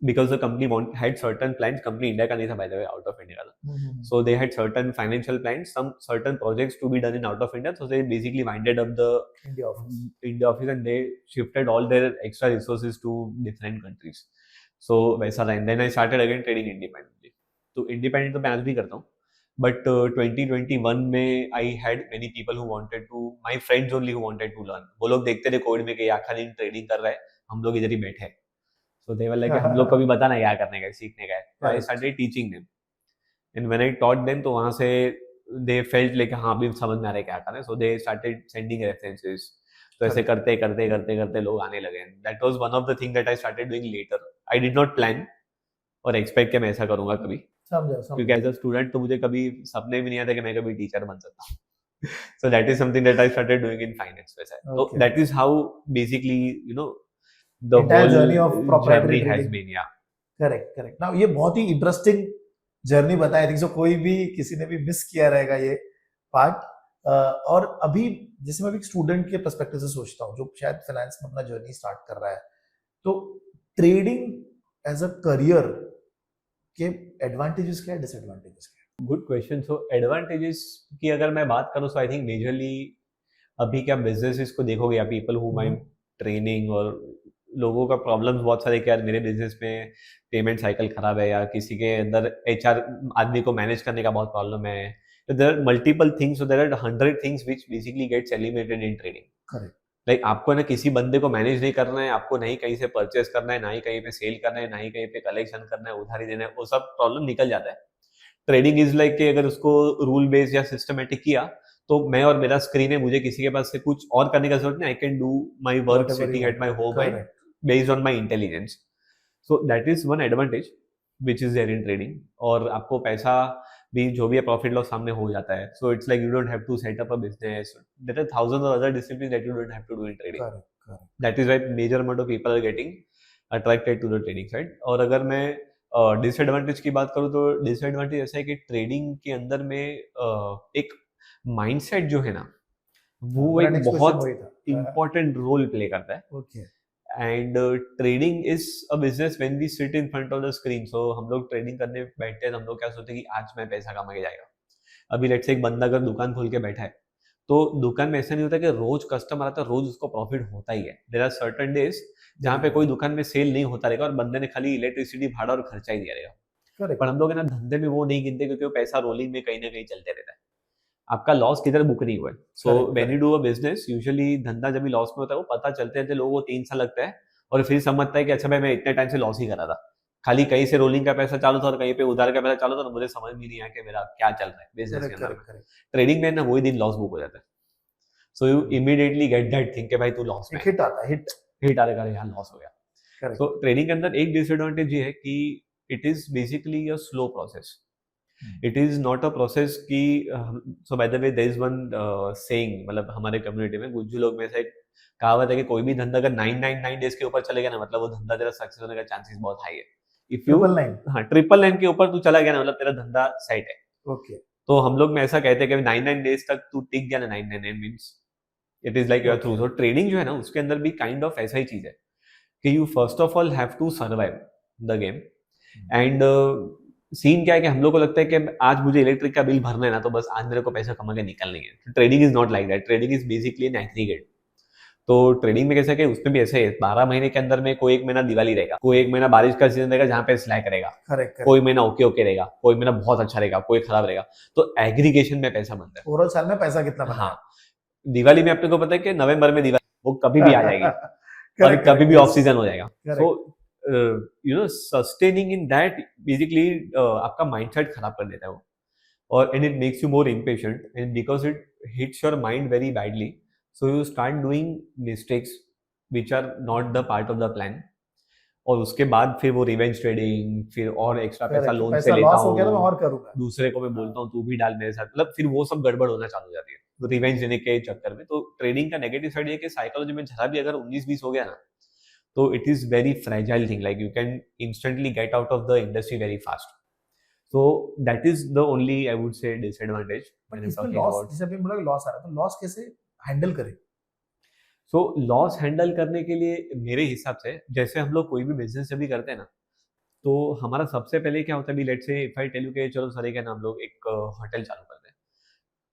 because the company had certain plans. Company India का नहीं था by the way, out of India का था. So they had certain financial plans, some certain projects to be done in out of India. So they basically winded up the India office and they shifted all their extra resources to different countries. So वैसा था. And then I started again trading independently. तो independent तो मैं आज भी करता हूँ. But 2021 में I had many people who wanted to, my friends only who wanted to learn. वो लोग देखते थे कोविड में कि आखा दिन ट्रेडिंग कर रहा है, हम लोग इधर ही बैठे हैं. So they were like हम लोग को भी बताना क्या करने का सीखने का है. So I started teaching them. And when I taught them तो वहाँ से they felt like हाँ अभी समझ में आ रहा है क्या करना है. So they started sending references. तो ऐसे करते करते लोग आने लगे. That was one of the things that I started doing later. I did not plan और expect कि मैं ऐसा करूँगा कभी. क्योंकि एज अ स्टूडेंट तो मुझे कभी सपने भी नहीं आते कि मैं कभी टीचर बन सकता हूँ. So that is something that I started doing in finance वैसा. So that is how basically the entire whole journey of proprietary journey has trading. been, yeah. correct now ये बहुत ही इंटरेस्टिंग जर्नी बताया. आई थिंक सो कोई भी किसी ने भी मिस किया रहेगा ये पार्ट. और अभी जैसे मैं भी स्टूडेंट के पर्सपेक्टिव से सोचता हूँ जो शायद फाइनेंस में अपना जर्नी स्टार्ट कर रहा है, तो ट्रेडिंग एज अ करियर के एडवांटेजेस क्या है, डिसएडवांटेजेस क्या है? Good question. सो एडवांटेजेस की अगर मैं बात करूँ सो आई थिंक मेजरली अभी क्या बिजनेसेस को देखोगे या पीपल हु माइंड ट्रेनिंग और लोगों का प्रॉब्लम्स बहुत सारे कि यार मेरे बिजनेस में पेमेंट साइकिल खराब है या किसी के अंदर एचआर आदमी को मैनेज करने का बहुत प्रॉब्लम है. So there are multiple things, so there are 100 things which basically gets eliminated in trading. Correct. Like आपको ना किसी बंदे को मैनेज नहीं करना है, आपको नहीं कहीं से परचेस करना है, ना ही कहीं पे सेल करना है, ना ही कहीं पे कलेक्शन करना है, उधारी देना है, वो सब प्रॉब्लम निकल जाता है. ट्रेडिंग इज लाइक कि अगर उसको रूल बेस्ड या सिस्टमेटिक किया तो मैं और मेरा स्क्रीन है, मुझे किसी के पास से कुछ और करने का जरूरत नहीं. I can do my work sitting at my home and based on my intelligence. So that is one advantage which is there in trading. और आपको पैसा भी जो भी है प्रॉफिट लॉस सामने हो जाता है. So it's like you don't have to set up a business. There are thousands of other discipline that you don't have to do in trading. That is why major amount of people are getting attracted to the trading side. और अगर मैं डिसएडवांटेज की बात करूँ तो डिसएडवांटेज ऐसा है कि ट्रेडिंग के अंदर में एक माइंडसेट जो है ना वो मेरा एक next question बहुत वही था। इम्पोर्टेंट रोल प्ले करता है. Okay. And trading is a business when we sit in front of the screen. So हम लोग ट्रेडिंग करने बैठते हैं तो हम लोग क्या सोचते हैं कि आज मैं पैसा कमा के जाएगा. अभी लेट्स से एक बंदा अगर दुकान खोल के बैठा है तो दुकान में ऐसा नहीं होता कि रोज कस्टमर आता है रोज उसको प्रॉफिट होता ही है. देयर आर सर्टेन डेज जहाँ पे कोई दुकान में सेल नहीं होता रहेगा और बंदे ने खाली इलेक्ट्रिसिटी भाड़ा और खर्चा ही दिया रहेगा. Correct. पर हम लोग है ना धंधे में वो नहीं गिनते क्योंकि वो पैसा रोलिंग में कहीं ना कहीं चलते रहता है. आपका लॉस किधर बुक नहीं हुआ है. सो Correct, when you do a business usually धंधा जब भी लॉस में होता है वो पता चलते हैं लोगों को 3 साल लगता है और फिर समझता है कि अच्छा भाई मैं इतने टाइम से लॉस ही कर रहा था. खाली कहीं से रोलिंग का पैसा चालू था और कहीं पे उधार का पैसा चालू था. तो मुझे समझ भी नहीं आया कि मेरा क्या चल रहा है बिजनेस के Correct, अंदर. correct, correct. ट्रेडिंग में ना वही दिन लॉस बुक हो जाता है. So you immediately get that thing कि भाई तू लॉस में एक हिट आता है, हिट. हिट आ रहा है यार लॉस हो गया. Correct. सो ट्रेडिंग के अंदर एक डिसएडवांटेज ये है कि it is basically a slow process. It is not a process की. So by the way there is one saying मतलब हमारे कम्युनिटी में गुज्जू लोग में से एक कहावत है कि कोई भी धंधा अगर 999 डेज के ऊपर चलेगा ना मतलब वो धंधा तेरा सक्सेस होने का चांसेस बहुत हाई है. If you 999. हाँ 999 के ऊपर तू चला गया ना मतलब तेरा धंधा सेट है. Okay. तो हम लोग में ऐसा कहते हैं कि 99 डेज तक तू टिक गया ना 999 means it is like your through. तो ट्रेडिंग जो है ना उसके अंदर भी काइंड ऑफ ऐसा ही चीज है कि you first of all have to survive the game. And scene क्या है कि हम लोग को लगता है कि आज मुझे इलेक्ट्रिक का बिल भरना है ना तो बस आज मेरे को पैसा कमा के निकलना ही है. Trading is not like that. Trading is basically an aggregate. तो ट्रेडिंग में कैसा कि उसमें भी ऐसे है 12 महीने के अंदर में कोई एक महीना दिवाली रहेगा, कोई एक महीना बारिश का सीजन रहेगा जहाँ पे स्लैक रहेगा, Correct, correct. कोई महीना ओके ओके रहेगा, कोई महीना बहुत अच्छा रहेगा, कोई खराब रहेगा. तो एग्रीगेशन में पैसा बनता है. ओवरऑल साल में पैसा कितना बना? हाँ दिवाली में अपने को पता है कि नवंबर में दिवाली वो कभी भी आ जाएगी और Correct, कभी भी correct. ऑफ सीजन हो जाएगा. Correct. So you know sustaining in that basically आपका माइंडसेट खराब कर देता है वो. और and it makes you more impatient and because it hits your mind very badly so you start doing mistakes which are not the part of the plan. और उसके बाद फिर वो रिवेंज ट्रेडिंग फिर और एक्स्ट्रा पैसा Correct. लोन से पैसा लेता लॉस हो गया तो मैं हूँ और करूंगा. दूसरे को मैं बोलता हूँ तू भी डाल मेरे साथ मतलब फिर वो सब गड़बड़ होना चालू हो जाती है रिवेंज लेने के चक्कर में. तो ट्रेडिंग का नेगेटिव साइड ये कि साइकोलॉजी में जरा भी अगर 19-20 हो गया ना तो it is very fragile thing like you can instantly get out of the industry very fast. So that is the only I would say disadvantage. But इसमें लॉस जैसे अभी बोला लॉस आ रहा है तो लॉस कैसे हैंडल करें? सो लॉस हैंडल करने के लिए मेरे हिसाब से जैसे हम लोग कोई भी बिजनेस जब भी करते हैं ना तो हमारा सबसे पहले क्या होता है. Let's say if I tell you के चलो सर क्या नाम लोग एक होटल चालू करते हैं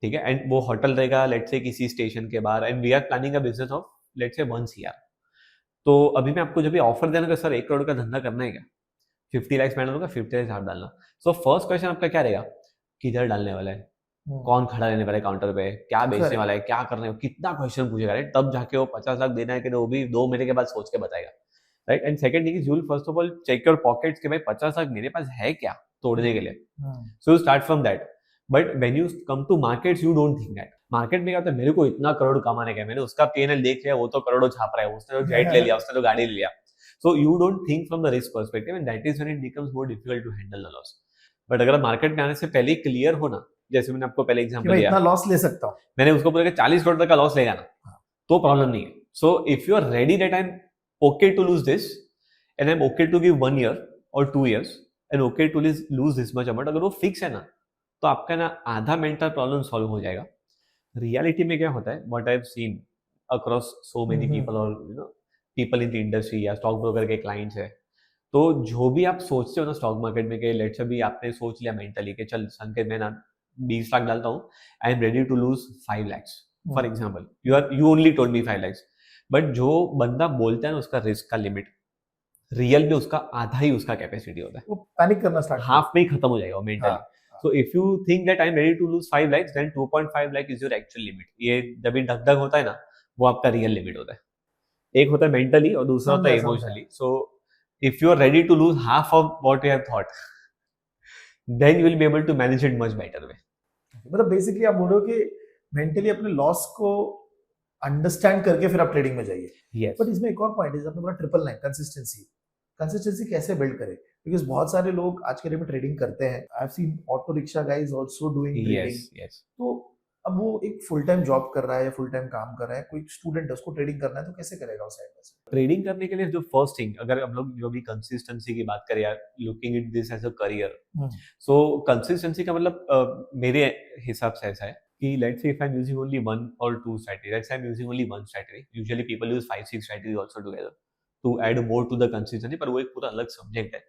ठीक है एंड वो होटल रहेगा लेट्स से किसी स्टेशन के बाहर and we are planning a business of let's say 1 CR. तो अभी मैं आपको जब भी ऑफर देना कि सर 1 करोड़ का धंधा करना है क्या 50 लाख स्पेंड होगा 50 लाख आप डालना. सो फर्स्ट क्वेश्चन आपका क्या रहेगा किधर डालने वाला है, कौन खड़ा रहने वाला है काउंटर पे, क्या बेचने वाला है, क्या करने कितना क्वेश्चन पूछेगा राइट. तब जाके वो 50 लाख देना है कि वो भी 2 महीने के बाद सोच के बताएगा right. And second thing is you will first of all check your pockets कि भाई 50 लाख मेरे पास है क्या तोड़ने के लिए. So you start from that. But when you come to markets you don't think that. Market में क्या होता है मेरे को इतना करोड़ कमाने का है, मैंने उसका P&L देख लिया वो तो करोड़ों छाप रहा है, उसने तो जेट ले लिया, उसने तो गाड़ी ले लिया. So you don't think from the risk perspective and that is when it becomes more difficult to handle the loss. But अगर मार्केट में आने से पहले क्लियर हो ना जैसे मैंने आपको पहले एग्जांपल दिया इतना लॉस ले सकता हूँ मैंने उसको बोला कि 40 करोड़ तक का लॉस लेगा ना तो प्रॉब्लम नहीं है. So if you are ready that I am okay to lose this and I am okay to give 1 year और 2 years and okay to lose this much amount अगर वो फिक्स है ना तो आपका ना आधा मेंटल प्रॉब्लम सॉल्व हो जाएगा. रियलिटी में क्या होता है what I have seen across so many people और you know people in the industry या स्टॉक ब्रोकर के क्लाइंट्स है तो जो भी आप सोचते हो ना स्टॉक मार्केट में कि लेट्स से भी आपने सोच लिया मेंटली कि चल संकेत मैं ना 20 लाख डालता हूँ I am ready to lose 5 lakhs for example you only told me 5 lakhs. But जो बंदा बोलता है ना उसका रिस्क का लिमिट रियल में उसका आधा ही उसका कैपेसिटी होता है. वो पैनिक करना स्टार्ट हाफ में ही खत्म हो जाएगा mentally. So if you think that I am ready to lose 5 lakhs then 2.5 lakh is your actual limit. ये जब भी ढक होता है ना वो आपका रियल लिमिट होता है. एक होता है मेंटली और दूसरा होता है emotionally. So if you are ready to lose half of what you have thought then you will be able to manage it much better way. मतलब बेसिकली आप बोल रहे हो कि मेंटली अपने लॉस को अंडरस्टैंड करके फिर आप ट्रेडिंग में जाइए. Yes. बट इसमें एक और पॉइंट है आपने बोला 999 कंसिस्टेंसी कैसे बिल्ड करें बिकॉज बहुत सारे लोग आज के डेट में ट्रेडिंग करते हैं. आई have scene auto rickshaw guys also doing trading. तो अब वो एक फुल टाइम जॉब कर रहा है या फुल टाइम काम कर रहा है, कोई स्टूडेंट है उसको ट्रेडिंग करना है तो कैसे करेगा उस साइड से? ट्रेडिंग करने के लिए जो फर्स्ट थिंग अगर हम लोग जो भी कंसिस्टेंसी की बात करें यार looking it this as a career. So consistency का मतलब मेरे हिसाब से ऐसा है कि let's say if I'm using only one or two strategy, let's say I'm using only one strategy. Usually people use 5-6 strategies also together to add more to the consistency, पर वो एक पूरा अलग सब्जेक्ट है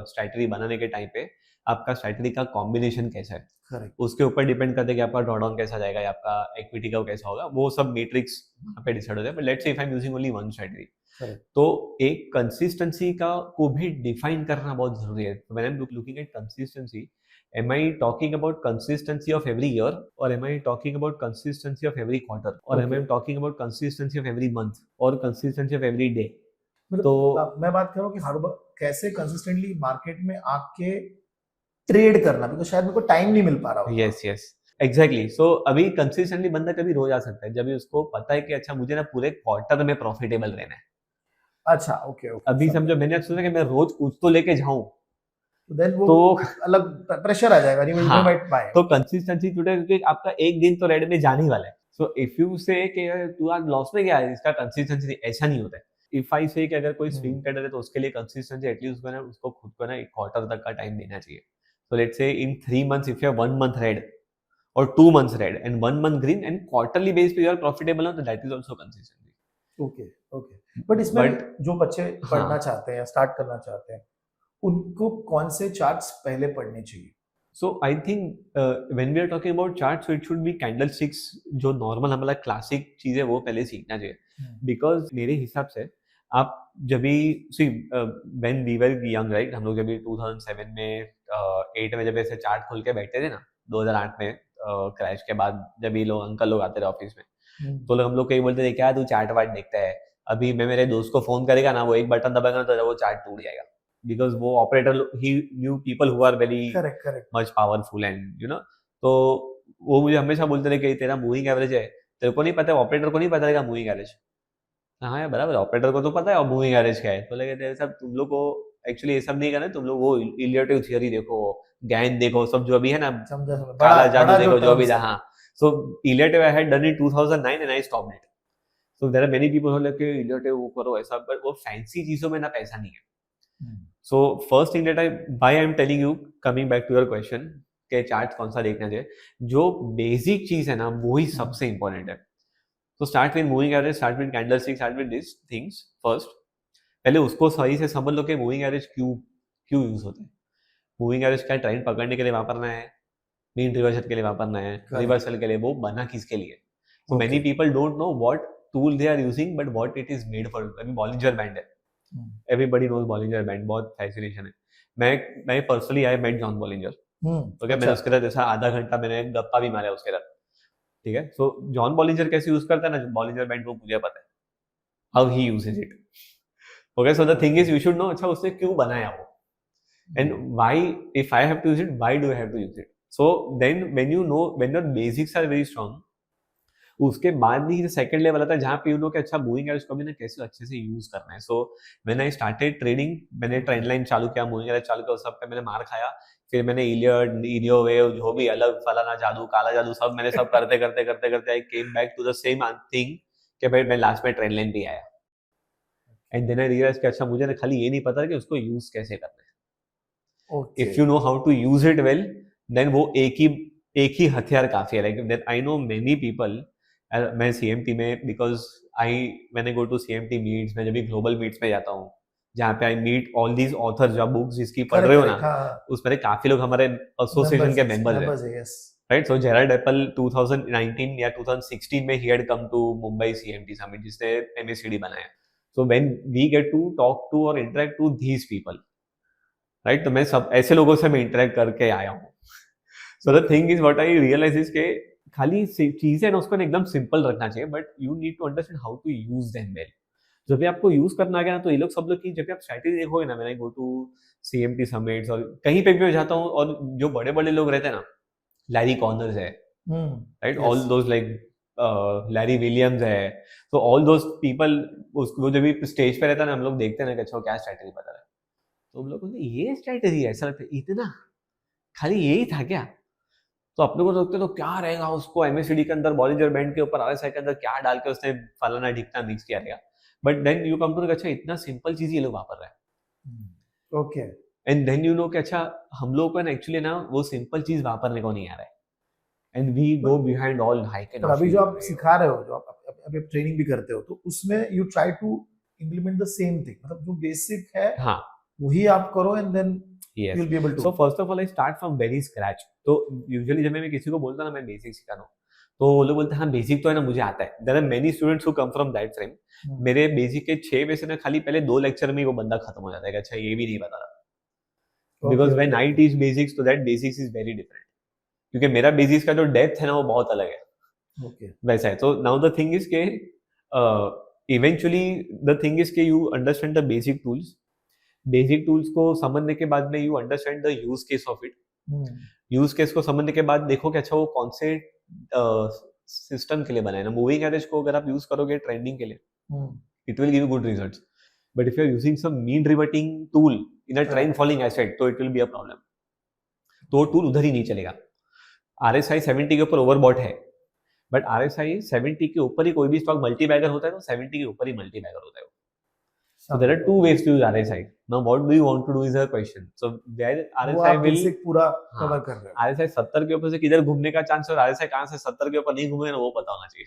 स्ट्रैटेजी बनाने के टाइम पे आपका स्ट्रैटेजी का कॉम्बिनेशन कैसा है, करेक्ट, उसके ऊपर डिपेंड करता है कि आपका ड्रॉडाउन कैसा जाएगा या आपका इक्विटी का कैसा होगा, वो सब मैट्रिक्स वहाँ पे डिसाइड होता है. But let's say if I am using only one strategy, correct. तो एक कंसिस्टेंसी का को भी डिफाइन करना बहुत जरूरी है. When I am looking at consistency, am I talking about consistency of every year, or am I talking about consistency of every quarter, or am I Okay. talking about consistency of every month or consistency of every day? मतलब तो मैं बात कर रहा हूँ कि हर बार कैसे कंसिस्टेंटली मार्केट में आके ट्रेड करना, बिकॉज शायद मेरे को टाइम नहीं मिल पा रहा होगा. Yes yes exactly. सो अभी कंसिस्टेंटली बंदा कभी रोज आ सकता है जब भी उसको पता है कि अच्छा मुझे ना पूरे क्वार्टर में प्रॉफिटेबल रहना है. अच्छा, ओके ओके. अभी समझो मैंने सोचा कि मैं रोज कुछ तो लेके जाऊं, देन वो तो अलग प्रेशर आ जाएगा. नहीं हाँ, माइट बाय. तो कंसिस्टेंसी टुडे, क्योंकि आपका एक दिन तो रेड में जाने ही वाला है. सो इफ यू से कि तू आज लॉस में गया है, इसका कंसिस्टेंसी ऐसा नहीं होता है. इफ आई से कि अगर कोई स्विंग ट्रेडर है तो उसके लिए कंसिस्टेंसी एटलीस्ट उसको खुद को ना एक क्वार्टर तक का टाइम देना चाहिए. So let's say in 3 months if you have 1 month red और 2 months red and 1 month green and quarterly base पे यू आर प्रॉफिटेबल, तो that is also consistency. Okay okay. But इसमें But- जो बच्चे पढ़ना हाँ. चाहते हैं या स्टार्ट करना चाहते हैं, उनको कौन से चार्ट्स पहले पढ़ने चाहिए? So I think when we are talking about charts, so it should be candlesticks, जो नॉर्मल हमारा क्लासिक चीज है वो पहले सीखना चाहिए. बिकॉज मेरे हिसाब से आप जब भी see when we were young right, हम लोग जब भी 2007 में 8 में जब ऐसे चार्ट खोल के बैठते थे ना, 2008 में क्रैश के बाद जब ये लोग अंकल लोग आते रहे ऑफिस में, तो हम लोग कहीं बोलते थे क्या तू चार्ट वार्ट देखता है. अभी मैं मेरे दोस्त को फोन करेगा ना, वो एक बटन दबाएगा ना तो वो चार्ट टूट जाएगा. बिकॉज वो ऑपरेटर ही new people who are very correct correct. Much powerful and you know. तो वो मुझे हमेशा बोलते थे कि तेरा मूविंग एवरेज है, तेरे को नहीं पता, ऑपरेटर को नहीं पता रहेगा मूविंग एवरेज. हाँ यार बराबर, ऑपरेटर को तो पता है मूविंग एवरेज क्या है. तो लगे सब तुम लोग को एक्चुअली ये सब नहीं करना है, तुम लोग वो इलियटिव थियरी देखो, गैन देखो, सब जो अभी है ना, समझा काला जादू देखो, जो भी terms था. है. हाँ. So Elliott wave I had done in 2009 and I stopped it. So there are many people who like Elliott wave वो करो ऐसा, बट वो फैंसी चीजों में ना पैसा नहीं है. So first thing that why I'm telling you, coming back to your question, के चार्ट कौन सा देखना चाहिए, जो बेसिक चीज है ना वही सबसे इंपॉर्टेंट है. तो start with moving average, start with candlestick, start with this things first. पहले उसको सही से समझ लो कि मूविंग एवरेज क्यों यूज होता है. मूविंग एवरेज क्या ट्रेंड पकड़ने के लिए वापरना है, मीन रिवर्सल के लिए वापरना है, रिवर्सल के लिए, वो बना किसके लिए. So many people don't know what tool they are using but what it is made for. अभी बॉलिंजर बैंड है, एवरीबॉडी नोज बॉलिंजर बैंड, बहुत फैसिनेशन है. मैं personally I met John Bollinger. Okay, मैंने उसके साथ ऐसा आधा घंटा मैंने गप्पा भी मारा उसके साथ. ठीक है. सो जॉन बॉलिंजर कैसे यूज करता है ना बॉलिंजर बैंड, वो मुझे पता है how he uses it. Okay, so the thing is you should know अच्छा उसने क्यों बनाया वो, and why if I have to use it, why do I have to use it. So then when you know, when your basics are very strong, उसके बाद ही सेकंड लेवल आता है जहाँ पे यू नो कि अच्छा मूविंग एवरेज को भी ना कैसे अच्छे से यूज करना है. So when I started trading, मैंने ट्रेंड लाइन चालू किया, मूविंग एवरेज चालू किया, उस सब पे मैंने मार खाया. फिर मैंने इलियड, इलियो वेव, जो भी अलग फलाना जादू, काला जादू, सब मैंने सब करते करते करते करते I came back to the same thing कि भाई मैं लास्ट में ट्रेंड लाइन पे आया. एंड देन आई रियलाइज कि अच्छा मुझे ना खाली ये नहीं पता कि उसको यूज कैसे करना है. If you know how to use it well, then वो एक ही हथियार काफी है. Like I know many people, मैं सीएमटी में, because when I go to CMT meets, मैं जब भी ग्लोबल मीट्स में जाता हूँ जहाँ पे I meet all these authors, जो बुक्स जिसकी पढ़ रहे हो ना, उसमें काफी लोग हमारे एसोसिएशन के मेंबर्स हैं. राइट. सो जेराल्ड एप्पल 2019 या 2016 में ही had come to Mumbai CMT summit, जिसने एमएसीडी बनाया. So when we get to talk to और interact to these people, right, तो मैं सब ऐसे लोगों से मैं इंटरेक्ट करके आया हूँ. So the thing is what I realise is के खाली चीजें ना उसको एकदम सिंपल रखना चाहिए, but you need to understand how to use them well. जब भी आपको यूज करना आ गया ना, तो ये लोग सब लोग की जब भी आप स्ट्रैटेजी देखोगे ना, मैंने गो टू सीएमटी समिट्स और कहीं पे भी मैं जाता हूँ, और जो बड़े बड़े लोग रहते हैं ना, लैरी कॉर्नर्स है, right, all those like Larry Williams है, तो ऑल दोज पीपल, उसको जब भी स्टेज पे रहता है ना, हम लोग देखते हैं ना कि अच्छा क्या स्ट्रैटेजी बता रहा है, तो हम लोग को ये स्ट्रैटेजी है, ऐसा लगता है इतना खाली यही था क्या. तो अपने को सोचते तो क्या रहेगा, उसको एमएसीडी के अंदर बॉलिंजर बैंड के ऊपर आरएसआई के अंदर क्या डाल के उसने फलाना ढिकना मिक्स किया रहेगा. But then you come to अच्छा इतना सिंपल चीज ये लोग वापर रहे हैं. Okay. And then you know कि अच्छा हम लोग को ना एक्चुअली ना वो सिंपल चीज वापरने को नहीं आ रहा है. And we go behind all high can पर अभी जो आप सिखा रहे हो, जो आप अभी ट्रेनिंग भी करते हो, तो उसमें you try to implement the same thing, मतलब जो बेसिक है हाँ वही आप करो and then you yes will be able to. So first of all I start from very scratch. तो यूजुअली जब मैं किसी को बोलता ना मैं बेसिक सिखा रहा हूँ, तो वो लोग बोलते हैं हाँ बेसिक तो है ना मुझे आता है। There are many students who come from that frame. मेरे बेसिक के 6 में से ना खाली पहले 2 लेक्चर में ही वो बंदा खत्म हो जाता है कि अच्छा ये भी नहीं बता रहा। Because when I teach basics तो that basics is very different, क्योंकि मेरा बेसिक्स का जो डेप्थ है ना वो बहुत अलग है। ओके वैसा है। तो नाउ द थिंग इज के इवेंचुअली द थिंग इज के you understand the basic tools. Basic tools को समझने के बाद में you understand the use case of it. Use case को समझने के बाद देखो कि अच्छा वो कौन से सिस्टम के लिए बना है ना। मूविंग एवरेज को अगर आप यूज करोगे ट्रेंडिंग के लिए it will give you good results, but if you are using some mean reverting tool in a trend following asset तो it will be a problem. तो टूल उधर ही नहीं चलेगा। RSI 70 के ऊपर ओवरबॉट है, बट RSI 70 के ऊपर ही कोई भी स्टॉक मल्टी बैगर होता है तो 70 के ऊपर ही मल्टी बैगर होता है। So there are two ways to use RSI. Now what do you want to do is a question. So where RSI will पूरा कवर कर रहे हो। RSI 70 के ऊपर से किधर घूमने का चांस है और RSI कहां से 70 के ऊपर नहीं घूमेगा ना वो पता होना चाहिए।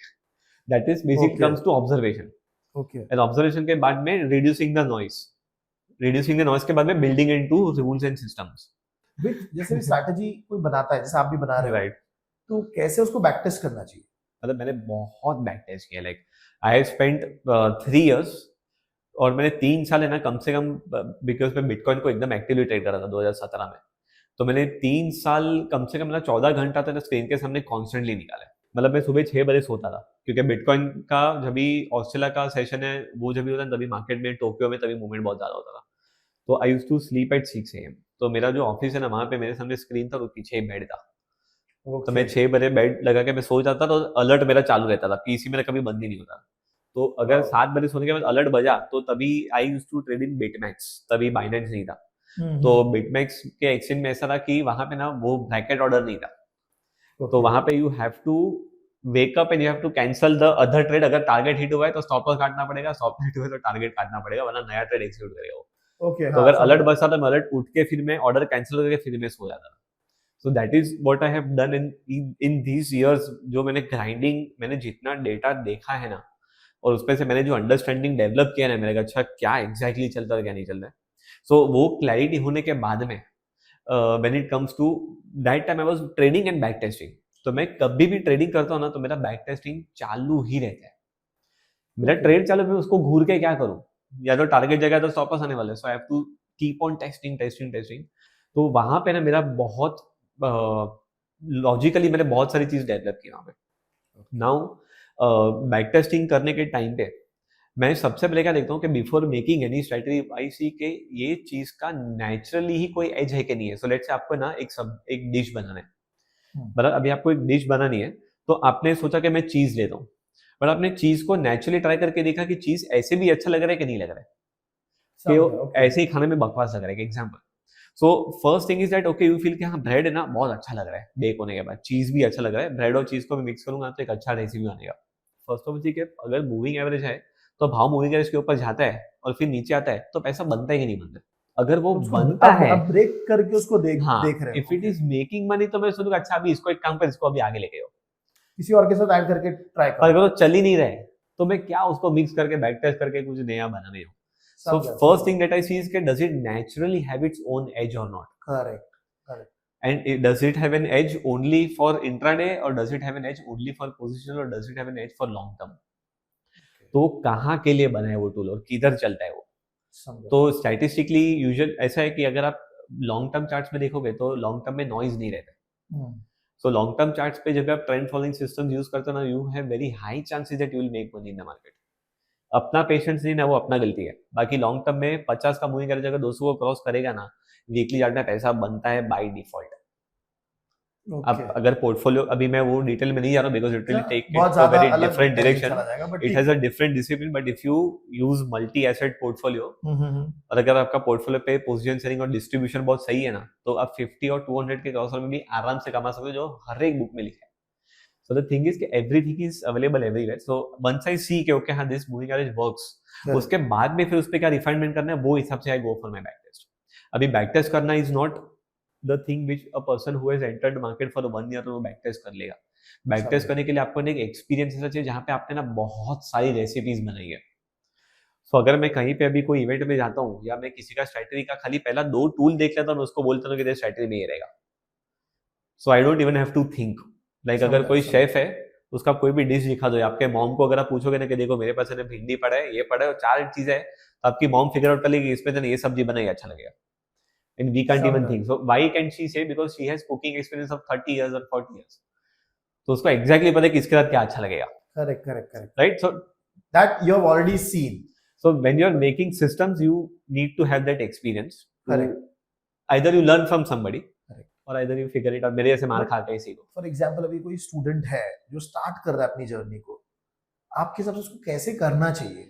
That is basic comes to observation. Okay. And observation के बाद में reducing the noise. Reducing the noise के बाद में building into rules and systems. जैसे भी स्ट्रैटेजी कोई बनाता है, जैसे आप भी बना रहे हो, Right. तो कैसे उसको बैक टेस्ट करना चाहिए? मतलब मैंने बहुत बैक टेस्ट किया। Like I have spent 3 years और मैंने 3 साल है ना कम से कम, बिकॉज मैं बिटकॉइन को एकदम एक्टिवली ट्रेड कर रहा था 2017 में। तो मैंने 3 साल कम से कम 14 घंटा तक स्क्रीन के सामने कॉन्स्टेंटली निकाला। मतलब मैं सुबह 6 बजे सोता था, क्योंकि बिटकॉइन का जब भी ऑस्ट्रेलिया का सेशन है वो जब भी होता है तभी मार्केट में टोक्यो में तभी मूवमेंट बहुत ज्यादा होता था। तो I use to sleep at 6 AM। तो मेरा जो ऑफिस है ना वहाँ पे मेरे सामने स्क्रीन था और पीछे एक बेड था। तो मैं 6 बजे बेड लगा के मैं सो जाता तो अलर्ट मेरा चालू रहता था, पीसी मेरा कभी बंद ही नहीं होता। तो अगर 7 बजे सोने के बाद अलर्ट बजा तो तभी I use to trade in BitMEX, तभी बाइनेंस नहीं था। तो बिटमैक्स के एक्सचेंज में ऐसा था कि वहां पे ना वो ब्रैकेट ऑर्डर नहीं था। तो वहां पे you have to wake up and you have to cancel the other trade. अगर टारगेट हिट हुआ है तो स्टॉप लॉस काटना पड़ेगा, स्टॉप हिट हुआ है तो टारगेट काटना पड़ेगा, वरना नया ट्रेड एक्सिक्यूट करेगा वो। तो अगर अलर्ट बजता तो मैं अलर्ट उठ के फिर मैं ऑर्डर कैंसिल करके फिर मैं सो जाता था। So that is what I have done in these years. जो मैंने ग्राइंडिंग, मैंने जितना डेटा देखा है ना और उसमें से मैंने जो अंडरस्टैंडिंग डेवलप किया ना मेरे का, अच्छा क्या एग्जैक्टली चलता है क्या नहीं चल रहा है। सो वो क्लैरिटी होने के बाद में when it comes to that time I was trading and back testing. तो मैं कभी भी ट्रेडिंग करता हूँ ना तो मेरा बैक टेस्टिंग चालू ही रहता है। मेरा ट्रेड चालू, मैं उसको घूर के क्या करूँ, या तो टारगेट जगह तो स्टॉप लॉस आने वाला है। So I have to keep on testing. तो वहां पे ना मेरा बहुत लॉजिकली मैंने बहुत सारी चीज डेवलप की वहां पे। नाउ बैक टेस्टिंग करने के टाइम पे मैं सबसे पहले क्या देखता हूँ कि बिफोर मेकिंग एनी स्ट्रेटजी आई सी के ये चीज का नेचुरली ही कोई एज है कि नहीं है। सो लेट्स से आपको ना एक डिश बनाना है, मतलब अभी आपको एक डिश बनानी है तो आपने सोचा कि मैं चीज लेता हूँ, बट आपने चीज को नेचुरली ट्राई करके देखा कि चीज ऐसे भी अच्छा लग रहा है कि नहीं लग रहा है, कि ऐसे ही खाने में बकवास लग रहा है। Example, so first thing is that okay you feel कि हाँ ब्रेड है ना बहुत अच्छा लग रहा है, बेक होने के बाद चीज भी अच्छा लग रहा है, ब्रेड और चीज को मैं मिक्स करूंगा तो एक अच्छा रेसिपी बनेगा। फर्स्ट ऑफ ऑल अगर मूविंग एवरेज है तो भाव मूविंग एवरेज के ऊपर जाता है और फिर नीचे आता है तो पैसा बनता है कि नहीं बनता। अगर वो बनता है, अब ब्रेक करके उसको देख रहे हो, if it is making money तो मैं सोचूंगा अच्छा अभी इसको एक काम कर, इसको अभी आगे लेके आओ, किसी और के साथ ऐड करके ट्राई करो। अगर वो चल ही नहीं रहे तो मैं क्या उसको मिक्स करके बैक टेस्ट करके कुछ नया बनाने हो। So first thing that I see is that does it naturally have its own edge or not? Correct. And does it have an edge only for intraday or does it have an edge only for positional or does it have an edge for long term? तो कहाँ के लिए बना है वो टूल और किधर चलता है वो। तो स्टैटिस्टिकली यूजुअल ऐसा है कि अगर आप लॉन्ग टर्म चार्ट्स में देखोगे तो लॉन्ग टर्म में नॉइज नहीं रहता। सो लॉन्ग टर्म चार्ट्स पे जब आप ट्रेंड फॉलोइंग सिस्टम यूज करते हो ना you have very high chances that you will make money in the market. अपना पेशेंस नहीं ना वो अपना गलती है। बाकी लॉन्ग टर्म में 50 का मूविंग एवरेज अगर 200 को क्रॉस करेगा ना वीकली चार्ट में पैसा बनता है बाय डिफॉल्ट। अब अगर पोर्टफोलियो, अभी मैं वो डिटेल में नहीं जा रहा because it will take it to very different direction, it has a different discipline, but if you use multi asset portfolio और अगर आपका पोर्टफोलियो पे पोजीशन सेलिंग और डिस्ट्रीब्यूशन बहुत सही है ना तो आप 50 और 200 के क्रॉस में भी आराम से कमा सकते हो, जो हर एक बुक में लिखा है। So the thing is कि everything is available everywhere. So once I see कि okay हाँ this moving average works, उसके बाद में फिर उस पे क्या रिफाइनमेंट करना है वो हिसाब से I go for my back test. अभी back test करना is not the thing which a person who has entered market for 1 year वो बैक टेस्ट कर लेगा। बैक टेस्ट करने के लिए आपको एक एक्सपीरियंस ऐसा चाहिए जहाँ पे आपने ना बहुत सारी रेसिपीज बनाई है। तो अगर मैं कहीं पे अभी कोई इवेंट में जाता हूँ या मैं किसी का स्ट्रैटेजी का खाली पहला 2 टूल देख लेता हूँ, मैं उसको बोलता हूँ कि तेरे स्ट्रैटेजी में ये रहेगा। So I don't even have to think. Like अगर कोई शेफ है, उसका कोई भी डिश दिखा दो, आपके मॉम को अगर आप पूछोगे ना कि देखो मेरे पास है भिंडी पड़ा है, ये पड़ा है और 4 चीजें है, तो आपकी मॉम फिगर आउट कर लेगी इसमें तो ये सब्जी बनाई अच्छा लगेगा। And we can't even think. So why can she say? Because she has cooking experience of 30 years और 40 इयर्स। तो उसको एग्जैक्टली पता है कि इसके साथ क्या अच्छा लगेगा। Correct right? So that you have already seen. So when you are making systems, you need to have that experience. Correct. Either you learn from somebody, Correct. or either you figure it out. मेरे ऐसे मार खा के ही सीखो। फॉर एग्जाम्पल अभी कोई स्टूडेंट है जो स्टार्ट कर रहा है अपनी जर्नी को, आपके हिसाब से उसको कैसे करना चाहिए,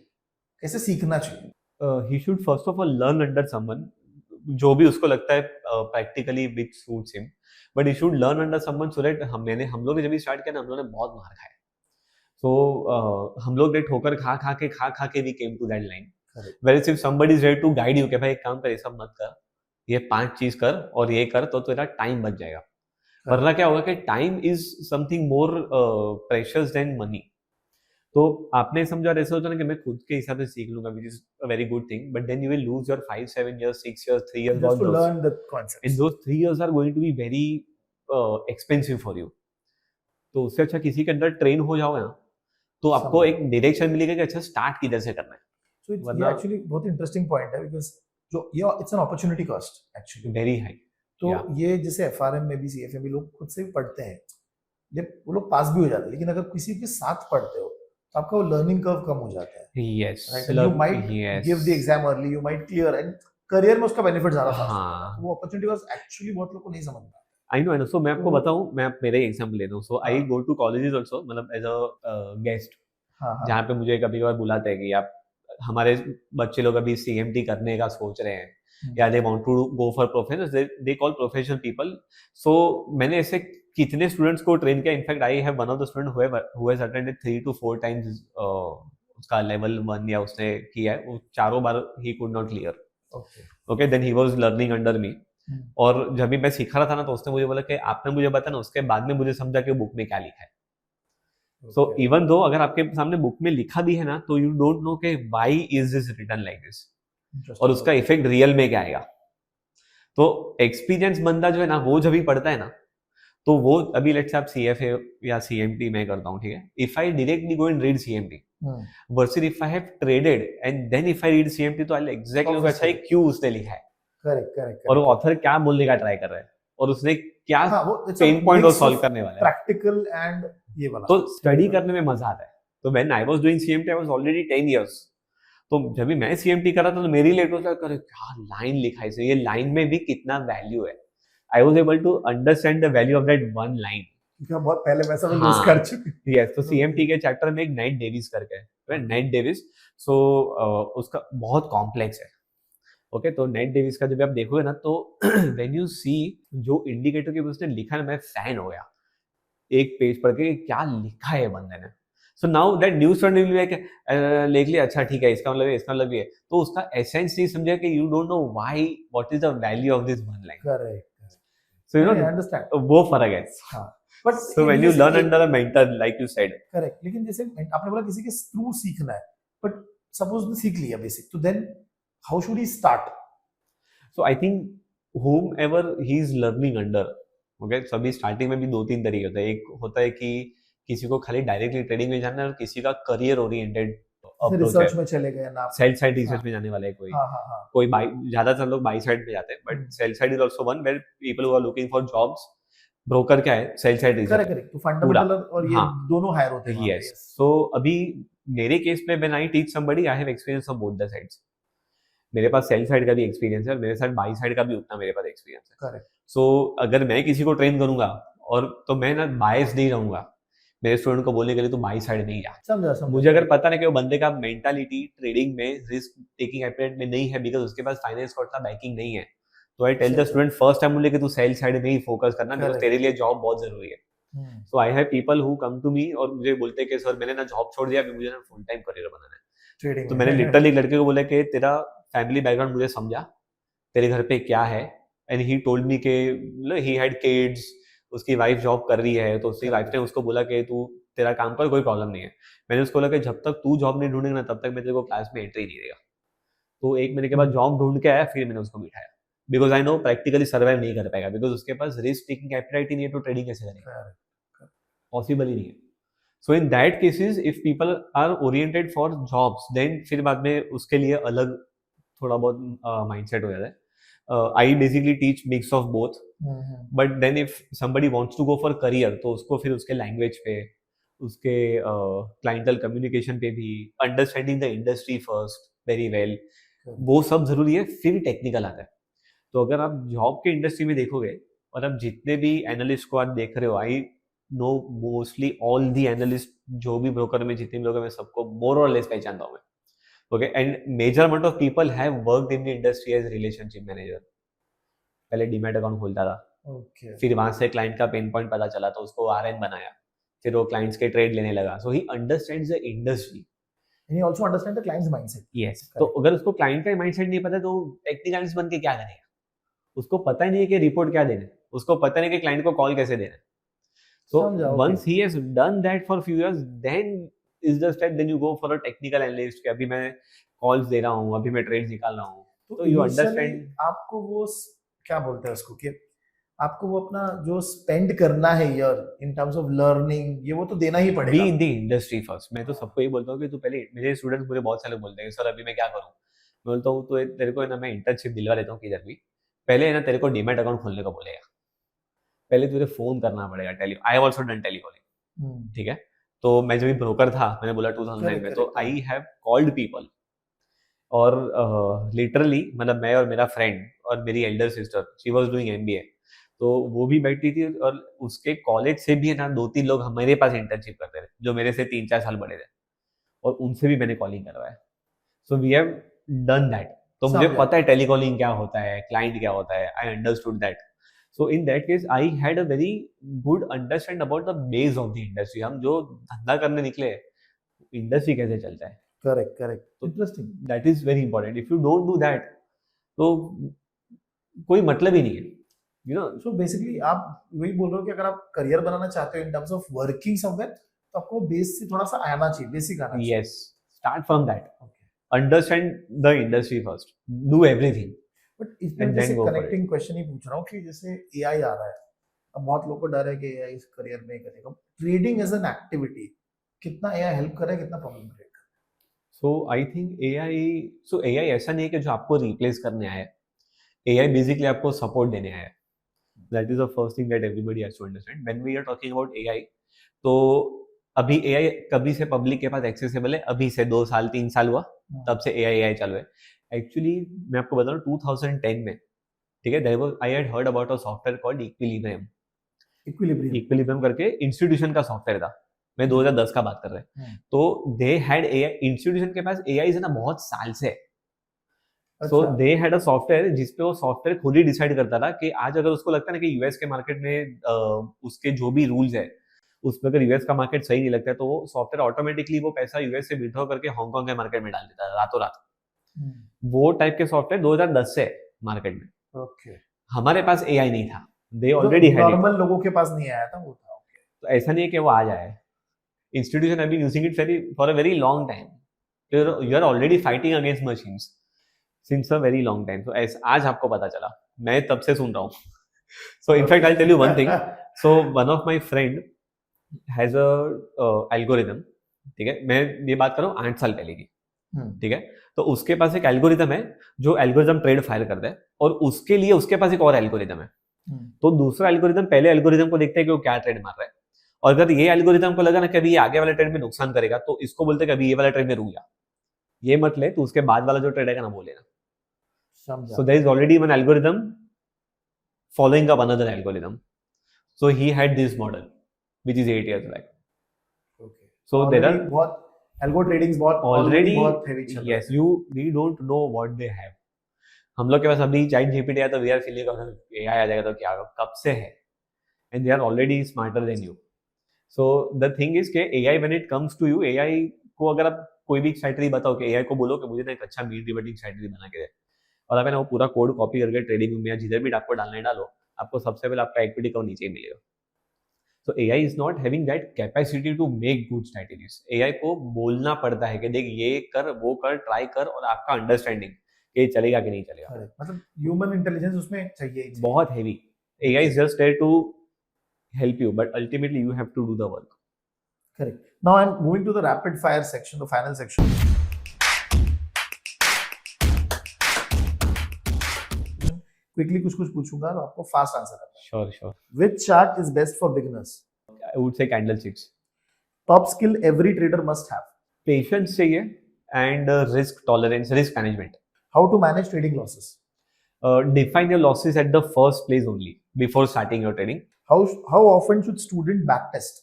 कैसे सीखना चाहिए? He should first of all learn under someone, जो भी उसको लगता है practically which suits him. But he should learn under someone so that हम लोग ने जब भी स्टार्ट किया ना, हम लोगों ने बहुत मार खाया। So हम लोग ने ठोकर खा खा के we came to that line. Whereas if somebody is ready to guide you कि भाई एक काम कर, ये सब मत कर, ये 5 चीज कर और ये कर, तो तेरा टाइम बच जाएगा। वरना क्या होगा कि time is something more precious than money. तो आपने समझा ऐसे होता ना कि मैं खुद के हिसाब से सीख लूंगा, which is a very good thing, but then you will lose your 5, 7 years, 6 years, 3 years. Just to learn the concepts. And those 3 years are going to be very expensive for you. तो उससे अच्छा किसी के अंदर ट्रेन हो जाओगे ना, तो आपको एक डायरेक्शन मिलेगा कि अच्छा स्टार्ट किधर से करना है। So ये एक्चुअली बहुत इंटरेस्टिंग पॉइंट है, बिकॉज जो ये it's an opportunity cost actually very high. तो ये जैसे एफआरएम में भी सीएफए में लोग खुद से भी पढ़ते हैं, जब वो लोग पास भी हो जाते हैं, लेकिन अगर किसी के साथ पढ़ते हो तो आपका वो लर्निंग कर्व कम हो जाता है। Yes, you might give the exam early, you might clear, and career में उसका बेनिफिट ज्यादा फास्ट होता है। वो अपॉर्चुनिटी कॉस्ट एक्चुअली बहुत लोग को नहीं समझ में आता। आई नो सो मैं आपको बताऊं, मैं मेरे एग्जांपल लेता हूं। सो आई गो टू कॉलेजेस आल्सो, मतलब एज अ गेस्ट, जहाँ पे मुझे कभी कभार बुलाते हैं कि आप हमारे बच्चे लोग अभी सीएमटी करने का सोच रहे हैं या they want to go for professional, they call professional people. So मैंने ऐसे कितने स्टूडेंट्स को ट्रेन किया। In fact I have one of the student who has attended 3 to 4 times उसका लेवल 1 या उसने किया है, वो चारों बार ही could not clear. Okay, then he was learning under me. और जब भी मैं सिखा रहा था ना, तो उसने मुझे बोला कि आपने मुझे बताया ना, उसके बाद में मुझे समझा कि बुक में क्या लिखा है। सो इवन दो अगर आपके सामने बुक में लिखा भी है ना, तो यू डोंट नो कि why is this written like this, और उसका इफेक्ट रियल में क्या आएगा। तो एक्सपीरियंस बंदा जो है ना, वो जब भी पढ़ता है ना, तो वो अभी लेट्स से आप सीएफए या सीएमटी मैं करता हूँ, ठीक है। If I directly go and read CMT versus if I have traded and then if I read CMT, तो आई एग्जैक्टली अच्छा है क्यों उसने लिखा है, करेक्ट, और वो ऑथर क्या बोलने का ट्राई कर रहा है, और उसने क्या पेन पॉइंट वो सॉल्व करने वाला है, प्रैक्टिकल एंड ये वाला। तो स्टडी करने में मजा आता है। तो when I was doing CMT I was already 10 years. तो जब भी मैं सीएमटी कर रहा था, तो मेरी लेट होता करे क्या लाइन लिखा है, ये लाइन में भी कितना वैल्यू है। I was able to understand the value of that one line. क्या बहुत पहले मैं सब यूज कर चुकी। यस, तो सीएमटी के चैप्टर में एक नाइट डेविस करके है, नाइट डेविस। सो उसका बहुत कॉम्प्लेक्स है। ओके, तो नाइट डेविस का जब आप देखोगे ना, तो व्हेन यू सी जो इंडिकेटर के उसने लिखा है, मैं फैन हो गया एक पेज पढ़ के, क्या लिखा है बंदे ने। So now that new student will be लिख लिया, अच्छा ठीक है, इसका मतलब है, इसका मतलब ये है, तो उसका एसेंस नहीं समझा कि you don't know why, what is the value of this one line. Correct, so you no understand वो फर्क है। हां, but so when you learn under a mentor like you said, correct. लेकिन जैसे आपने बोला किसी के थ्रू सीखना है, बट सपोज ने सीख लिया बेसिक, तो then how should he start? So I think whomever he is learning under, okay, सभी स्टार्टिंग में भी 2-3 तरीके होते हैं। एक होता है कि किसी को खाली डायरेक्टली ट्रेडिंग में जाना है, और किसी का करियर ओरिएंटेड अप्रोच है, रिसर्च में चले गए ना, सेल साइड रिसर्च में जाने वाला है कोई। कोई बाई, ज्यादातर लोग बाई साइड पे जाते हैं, but sell side is also one where people who are looking for jobs. Broker क्या है? Sell side research. करेक्ट, तो फंडामेंटल और ये दोनों हायर होते हैं। यस, सो अभी मेरे केस में when I teach somebody, I have experience of both the sides. मेरे पास सेल साइड का भी एक्सपीरियंस है, और मेरे साथ बाई साइड का भी उतना मेरे पास एक्सपीरियंस है। करेक्ट। सो अगर मैं किसी को ट्रेन करूंगा, और तो मैं ना बायस नहीं रहूंगा मेरे स्टूडेंट को बोलने के लिए, तो बाई साइड नहीं जा। समझा। मुझे अगर पता नहीं कि वो बंदे का मेंटालिटी ट्रेडिंग में, रिस्क टेकिंग एपेटाइट में नहीं है, बिकॉज उसके पास फाइनेंस का उतना बैकिंग नहीं है, तो I tell the student first time मुझे कि तू सेल साइड में ही फोकस करना, बिकॉज तेरे लिए जॉब बहुत जरूरी है। So I have people who come to me और मुझे बोलते हैं कि सर मैंने ना जॉब छोड़ दिया, मुझे ना फुल टाइम करियर बनाना है। तो मैंने लिटरली लड़के को बोला कि तेरा फैमिली बैकग्राउंड मुझे समझा, तेरे घर पे क्या है, एंड ही टोल्ड मी के ही हैड किड्स, उसकी वाइफ जॉब कर रही है, तो उसकी वाइफ ने उसको बोला कि तू तेरा काम कर, कोई प्रॉब्लम नहीं है। मैंने उसको बोला कि जब तक तू जॉब नहीं ढूंढेगा ना तब तक मैं तेरे को क्लास में एंट्री नहीं देगा। तो 1 महीने के बाद जॉब ढूंढ के आया, फिर मैंने उसको बिठाया, because I know practically survive नहीं कर पाएगा, बिकॉज उसके पास रिस्क टेकिंग एपिटाइट ही नहीं है, तो ट्रेडिंग कैसे करेगा, पॉसिबल ही नहीं है। So in that cases if people are oriented for jobs, then फिर बाद में उसके लिए अलग थोड़ा बहुत माइंडसेट हो जाता है। I basically teach mix of both, but then if somebody wants to go for career, तो उसको फिर उसके लैंग्वेज पे, उसके क्लाइंटल कम्युनिकेशन पे भी, understanding the industry first very well, वो सब जरूरी है, फिर टेक्निकल आता है। तो अगर आप जॉब के इंडस्ट्री में देखोगे और आप जितने भी एनालिस्ट को आप देख रहे हो, I know mostly all the analyst, जो भी ब्रोकर में जितने भी लोग हैं, मैं सबको मोर और लेस पहचानता हूँ मैं। Okay, and major amount of people have worked in the industry as relationship manager. पहले डीमैट अकाउंट खोलता था, फिर वहां से क्लाइंट का पेन पॉइंट पता चला तो उसको आरएन बनाया, फिर वो क्लाइंट्स के ट्रेड लेने लगा। So he understands the industry, And he also understands the client's mindset. Yes. तो अगर उसको क्लाइंट का माइंडसेट नहीं पता तो टेक्निकलिस्ट बन के क्या करेगा? उसको पता ही नहीं है कि रिपोर्ट क्या देना है, उसको पता नहीं कि क्लाइंट को कॉल कैसे देना है। So once he has done that for a few years, then is the step, then you go for a technical analyst कि अभी मैं calls दे रहा हूँ, अभी मैं trades निकाल रहा हूँ, तो you understand। आपको वो क्या बोलते हैं उसको, कि आपको वो अपना जो स्पेंड करना है year in terms of learning, ये वो तो देना ही पड़ेगा। Be in the industry first. मैं तो सबको ये बोलता हूँ कि तू पहले, मेरे स्टूडेंट्स मुझे बहुत सारे बोलते हैं सर अभी मैं क्या करूँ, मैं बोलता हूँ तो तेरे को है ना मैं इंटर्नशिप दिलवा देता हूँ किधर भी, पहले है ना तेरे को डीमैट अकाउंट खोलने को बोलेगा, पहले तुझे फोन करना पड़ेगा, tele, I have also done telecalling, ठीक है। तो मैं जब भी ब्रोकर था, मैंने बोला 2009 में, तो आई हैव कॉल्ड पीपल, और लिटरली मतलब मैं और मेरा फ्रेंड और मेरी Elder sister, she was doing MBA, तो वो भी बैठती थी, और उसके कॉलेज से भी है ना 2-3 लोग हमारे पास इंटर्नशिप करते थे जो मेरे से 3-4 साल बड़े थे, और उनसे भी मैंने कॉलिंग करवाया। So we have done that. तो मुझे पता है टेलीकॉलिंग क्या होता है, क्लाइंट क्या होता है, I understood that. So in that case, I had a very good understand about the base of the industry। हम जो धंधा करने निकले, इंडस्ट्री कैसे चलता है। Correct correct, interesting, that is very important. If you don't do that तो कोई मतलब ही नहीं है, यू नो। सो बेसिकली आप वही बोल रहे हो कि अगर आप करियर बनाना चाहते हो in terms of working somewhere, तो आपको बेस से थोड़ा सा आना चाहिए, बेसिक आना चाहिए। Yes, start from that, understand the industry first, do everything. But इसमें जैसे कनेक्टिंग क्वेश्चन ही पूछ रहा हूँ कि जैसे एआई आ रहा है, अब बहुत लोगों को डर है कि एआई इस करियर में करेगा, ट्रेडिंग एज एन एक्टिविटी कितना एआई हेल्प कर रहा है, कितना प्रॉब्लम क्रिएट कर रहा है? सो आई थिंक एआई ऐसा नहीं है कि जो आपको रिप्लेस करने आया है, एआई बेसिकली आपको सपोर्ट देने आया है। That is the first thing that everybody has to understand when we are talking about AI. तो अभी एआई कभी से पब्लिक के पास एक्सेसिबल है, अभी से 2 साल 3 साल हुआ, तब से एआई चालू है। एक्चुअली मैं आपको बता रहा हूँ 2010 में, ठीक है, I had heard about a software called equilibrium. Equilibrium करके इंस्टीट्यूशन का सॉफ्टवेयर था, मैं 2010 का बात कर रहे हैं। तो दे हैड एआई, इंस्टीट्यूशन के पास एआई है ना बहुत साल से। सो दे हैड अ सॉफ्टवेयर जिसपे वो सॉफ्टवेयर खुद ही डिसाइड करता था कि आज अगर उसको लगता है ना कि यूएस के मार्केट में उसके जो भी रूल्स है उसमें अगर यूएस का मार्केट सही नहीं लगता है, तो वो सॉफ्टवेयर ऑटोमेटिकली वो पैसा यूएस से विड्रॉ करके हांगकांग के मार्केट में डाल देता है रातों रात। वो टाइप के सॉफ्टवेयर 2010 से मार्केट में। ओके, हमारे पास एआई नहीं था, they already had it, normal लोगों के पास नहीं आया था, वो था। ओके, तो ऐसा नहीं है कि वो आ जाए, institution have been using it for a very long time. You are already fighting against machines since a very long time. तो आज आपको पता चला, मैं तब से सुन रहा हूँ। So in fact I tell you one thing, so one of my friend has a algorithm, ठीक है, मैं ये बात कर रहा हूँ 8 साल पहले की, ठीक है। तो उसके पास एक एल्गोरिथम है जो एल्गोरिथम ट्रेड फायर करता है, और उसके लिए उसके पास एक और एल्गोरिथम है। तो दूसरा एल्गोरिथम पहले एल्गोरिथम को देखते हैं कि वो क्या ट्रेड मार रहा है, और अगर ये एल्गोरिथम को लगा ना कभी ये आगे वाले ट्रेड में नुकसान करेगा, तो इसको बोलते हैं कभी ये वाला ट्रेड में रुक जा, ये मत ले, तो उसके बाद वाला जो ट्रेड है ना वो लेना। So there is already one algorithm following up another algorithm. So he had this model, which is 8 years back. Okay. So already there are बहुत algo tradings already बहुत heavy चल रहा है. Yes, we don't know what they have. हम लोग के पास अभी चैट जीपीटी है तो वी आर फीलिंग एआई आ जाएगा तो क्या कब से है, and they are already smarter than you. So the thing is कि AI when it comes to you, AI को अगर आप कोई भी स्ट्रैटेजी बताओ कि AI को बोलो कि मुझे ना एक अच्छा मीन रिवर्टिंग स्ट्रैटेजी बना के दे, और आप है ना वो पूरा कोड कॉपी करके ट्रेडिंग में या जिधर भी आपको डालना है डालो, आपको सबसे पहले आपका इक्विटी कवर नीचे ही मिलेगा। So AI is not having that capacity to make good strategies. AI को बोलना पड़ता है कि देख ये कर, वो कर, ट्राई कर, और आपका अंडरस्टैंडिंग कि चलेगा कि नहीं चलेगा। Correct. मतलब ह्यूमन इंटेलिजेंस उसमें चाहिए ही चाहिए। बहुत heavy. AI is just there to help you, but ultimately you have to do the work. Correct. Now I'm moving to the rapid fire section, the final section. Quickly कुछ कुछ पूछूंगा तो आपको फास्ट आंसर करना है। Sure, sure. Which chart is best for beginners? I would say candlesticks. Top skill every trader must have. Patience चाहिए and risk tolerance, risk management. How to manage trading losses? Define your losses at the first place only before starting your trading. How often should student backtest?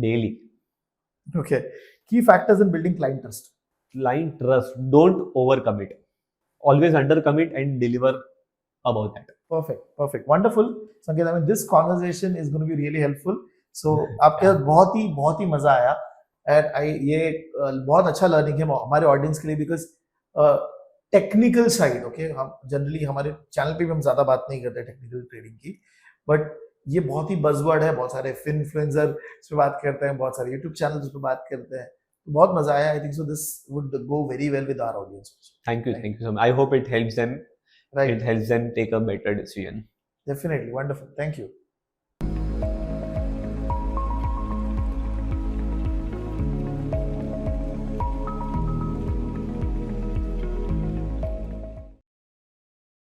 Daily. Okay. Key factors in building client trust. Client trust. Don't overcommit. Always undercommit and deliver about that. Perfect. Wonderful. Sanket, I mean, this conversation is going to be really helpful. So, आपके साथ बहुत ही मजा आया, and ये बहुत अच्छा लर्निंग है हमारे ऑडियंस के लिए, बिकॉज टेक्निकल साइड, ओके, हम जनरली हमारे चैनल पे भी हम ज्यादा बात नहीं करते टेक्निकल ट्रेडिंग की, बट ये बहुत ही बज़वर्ड है, बहुत सारे इन्फ्लुएंसर इस पे बात करते हैं, बहुत सारे यूट्यूब चैनल इस पे बात करते हैं, तो बहुत मजा आया। I think so this would go very well with our audience. Thank you so much. I hope it helps them. Right. It helps them take a better decision. Definitely. Wonderful. Thank you.